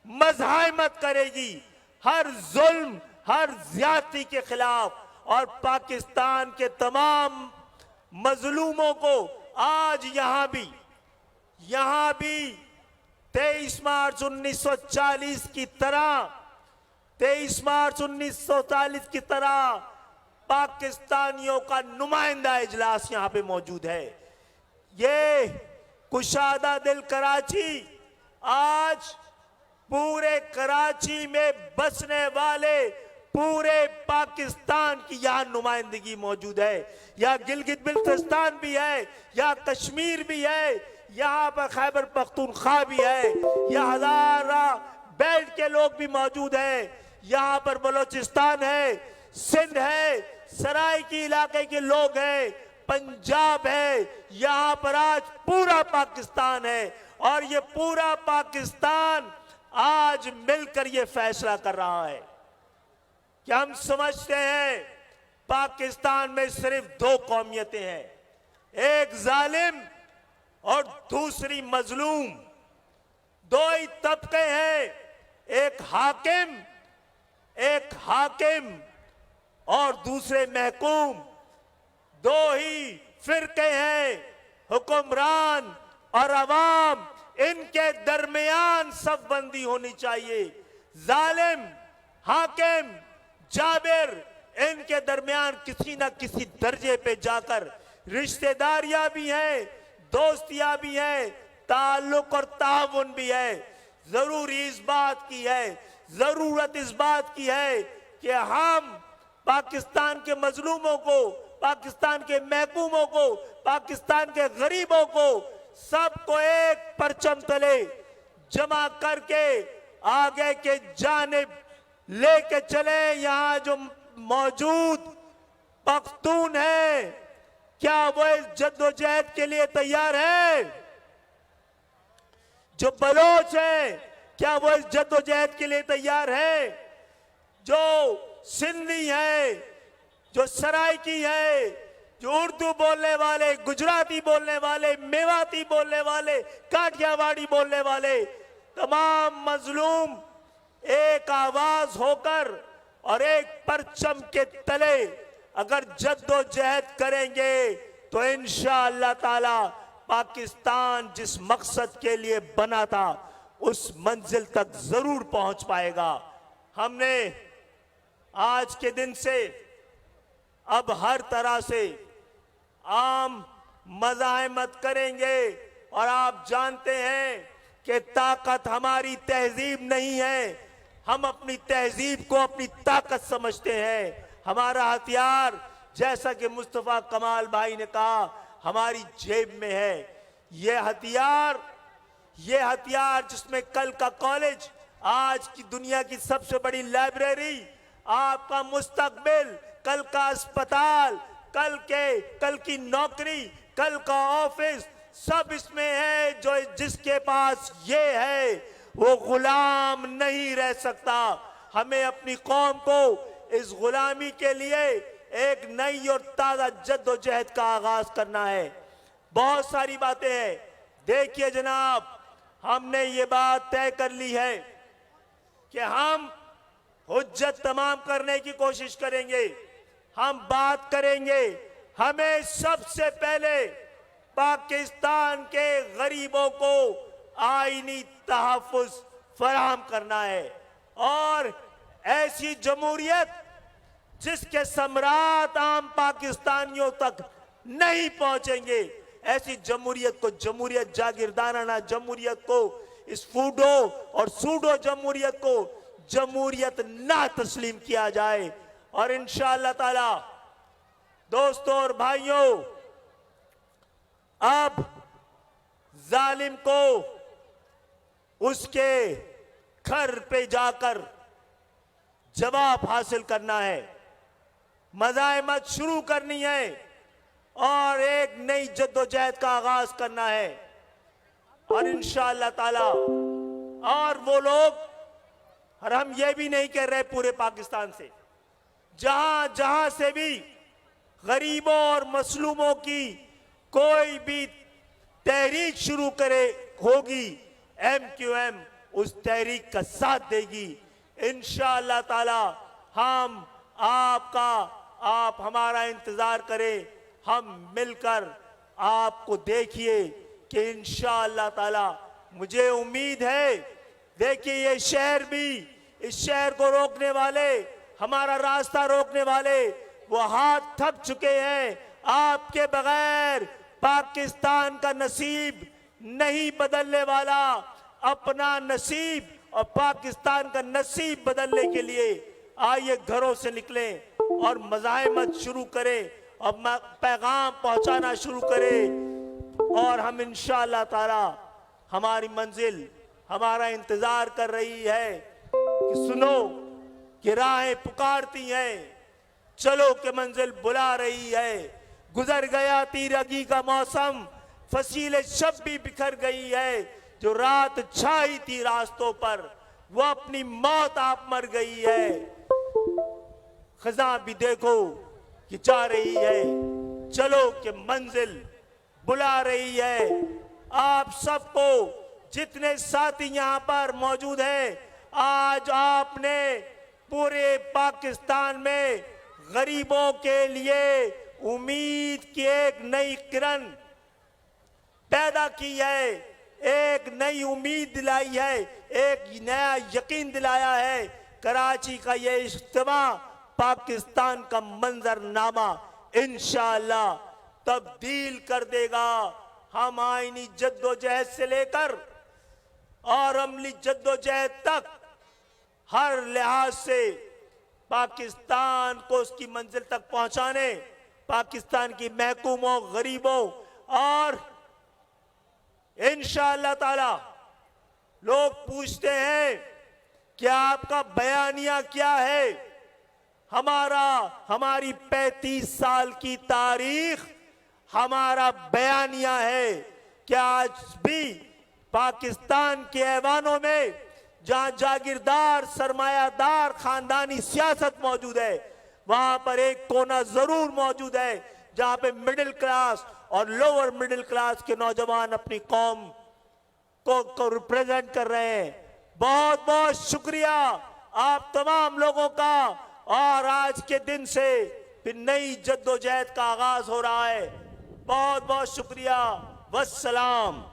मज़ाहमत करेगी हर जुल्म, हर ज्यादती के खिलाफ। और पाकिस्तान के तमाम मजलूमों को आज यहां भी 23 मार्च 1940 की तरह पाकिस्तानियों का नुमाइंदा इजलास यहां पे मौजूद है। ये कुशादा दिल कराची आज पूरे कराची में बसने वाले पूरे पाकिस्तान की यहां नुमाइंदगी मौजूद है। यहाँ गिलगित बिल्तिस्तान भी है, यहाँ कश्मीर भी है, यहाँ पर खैबर पख्तूनख्वा भी है, यहाँ हजारा बेल्ट के लोग भी मौजूद हैं, यहाँ पर बलोचिस्तान है, सिंध है, सराइकी इलाके के लोग हैं, पंजाब है। यहाँ पर आज पूरा पाकिस्तान है और ये पूरा पाकिस्तान आज मिलकर ये फैसला कर रहा है कि हम समझते हैं पाकिस्तान में सिर्फ 2 कौमियतें हैं, एक जालिम और दूसरी मजलूम। 2 ही तबके हैं, एक हाकिम और दूसरे महकूम। 2 ही फिरके हैं, हुक्मरान और अवाम। इनके दरमियान सफबंदी होनी चाहिए। जालिम, हाकिम, जाबिर, इनके दरमियान किसी ना किसी दर्जे पे जाकर रिश्तेदारियां भी हैं, दोस्तियां भी हैं, ताल्लुक और ताउन भी है। जरूरत इस बात की है कि हम पाकिस्तान के मजलूमों को पाकिस्तान के महकूमों को, पाकिस्तान के गरीबों को, सबको एक परचम तले जमा करके आगे के जानिब लेके चले। यहां जो मौजूद पख्तून है, क्या वो इस जद्दोजहद के लिए तैयार है? जो बलोच है, क्या वो इस जद्दोजहद के लिए तैयार है? जो सिंधी है, जो सराइकी है, जो उर्दू बोलने वाले, गुजराती बोलने वाले, मेवाती बोलने वाले, काठियावाड़ी बोलने वाले, तमाम मजलूम एक आवाज होकर और एक परचम के तले अगर जद्दोजहद करेंगे तो इंशाअल्लाह ताला पाकिस्तान जिस मकसद के लिए बना था उस मंजिल तक जरूर पहुंच पाएगा। हमने आज के दिन से अब हर तरह से आम मज़ाहमत करेंगे और आप जानते हैं कि ताकत हमारी तहजीब नहीं है, हम अपनी तहजीब को अपनी ताकत समझते हैं। हमारा हथियार, जैसा कि मुस्तफा कमाल भाई ने कहा, हमारी जेब में है। ये हथियार जिसमें कल का कॉलेज, आज की दुनिया की सबसे बड़ी लाइब्रेरी, आपका मुस्तकबिल, कल का अस्पताल, कल की नौकरी, कल का ऑफिस, सब इसमें है। जो जिसके पास ये है वो गुलाम नहीं रह सकता। हमें अपनी कौम को इस गुलामी के लिए एक नई और ताजा जद्दोजहद का आगाज करना है। बहुत सारी बातें हैं। देखिए जनाब, हमने ये बात तय कर ली है कि हम हुज्जत तमाम करने की कोशिश करेंगे, हम बात करेंगे। हमें सबसे पहले पाकिस्तान के गरीबों को आईनी तहफ़्फ़ुज़ फराहम करना है और ऐसी जमहूरियत जिसके सम्राट आम पाकिस्तानियों तक नहीं पहुंचेंगे, ऐसी जमहूरियत को, जमहूरियत जागीरदाराना जमहूरियत को, इस फूडो और सूडो जमहूरियत को जमहूरियत ना तस्लीम किया जाए। और इंशाअल्लाह ताला दोस्तों और भाइयों, अब जालिम को उसके घर पे जाकर जवाब हासिल करना है, मज़ाहमत शुरू करनी है और एक नई जद्दोजहद का आगाज करना है। और इंशाअल्लाह ताला, और वो लोग, और हम ये भी नहीं कह रहे पूरे पाकिस्तान से, जहां जहां से भी गरीबों और मसलूमों की कोई भी तहरीक शुरू करे होगी, MQM उस तहरीक का साथ देगी। इंशाअल्लाह ताला हम आप हमारा इंतजार करें, हम मिलकर आपको देखिए कि इंशाअल्लाह ताला, मुझे उम्मीद है, देखिए ये शहर भी, इस शहर को रोकने वाले, हमारा रास्ता रोकने वाले, वो हाथ थक चुके हैं। आपके बगैर पाकिस्तान का नसीब नहीं बदलने वाला। अपना नसीब और पाकिस्तान का नसीब बदलने के लिए आइए घरों से निकलें और मज़ाहमत शुरू करें और पैगाम पहुंचाना शुरू करें। और हम इंशाअल्लाह ताला, हमारी मंजिल हमारा इंतजार कर रही है कि सुनो कि राहें पुकारती हैं, चलो कि मंजिल बुला रही है। गुजर गया तीरगी का मौसम, फसीले शब भी बिखर गई है। जो रात छाई थी रास्तों पर, वो अपनी मौत आप मर गई है। खजा भी देखो कि जा रही है, चलो कि मंजिल बुला रही है। आप सबको, जितने साथी यहाँ पर मौजूद हैं, आज आपने पूरे पाकिस्तान में गरीबों के लिए उम्मीद की एक नई किरण पैदा की है, एक नई उम्मीद दिलाई है, एक नया यकीन दिलाया है। कराची का ये इज्तिमा पाकिस्तान का मंजरनामा इंशाअल्लाह तब्दील कर देगा। हम आईनी जद्दोजहद से लेकर और अमली जद्दोजहद तक हर लिहाज से पाकिस्तान को उसकी मंजिल तक पहुंचाने पाकिस्तान की महकूमों, गरीबों और इंशाअल्लाह ताला लोग पूछते हैं कि आपका बयानिया क्या है। हमारी 35 साल की तारीख हमारा बयानिया है कि आज भी पाकिस्तान के ऐवानों में जहां जागीरदार, सरमायादार, खानदानी सियासत मौजूद है, वहां पर एक कोना जरूर मौजूद है जहां पे मिडिल क्लास और लोअर मिडिल क्लास के नौजवान अपनी कौम को रिप्रेजेंट कर रहे हैं। बहुत बहुत शुक्रिया आप तमाम लोगों का। और आज के दिन से फिर नई जद्दोजहद का आगाज हो रहा है। बहुत बहुत शुक्रिया। वस्सलाम।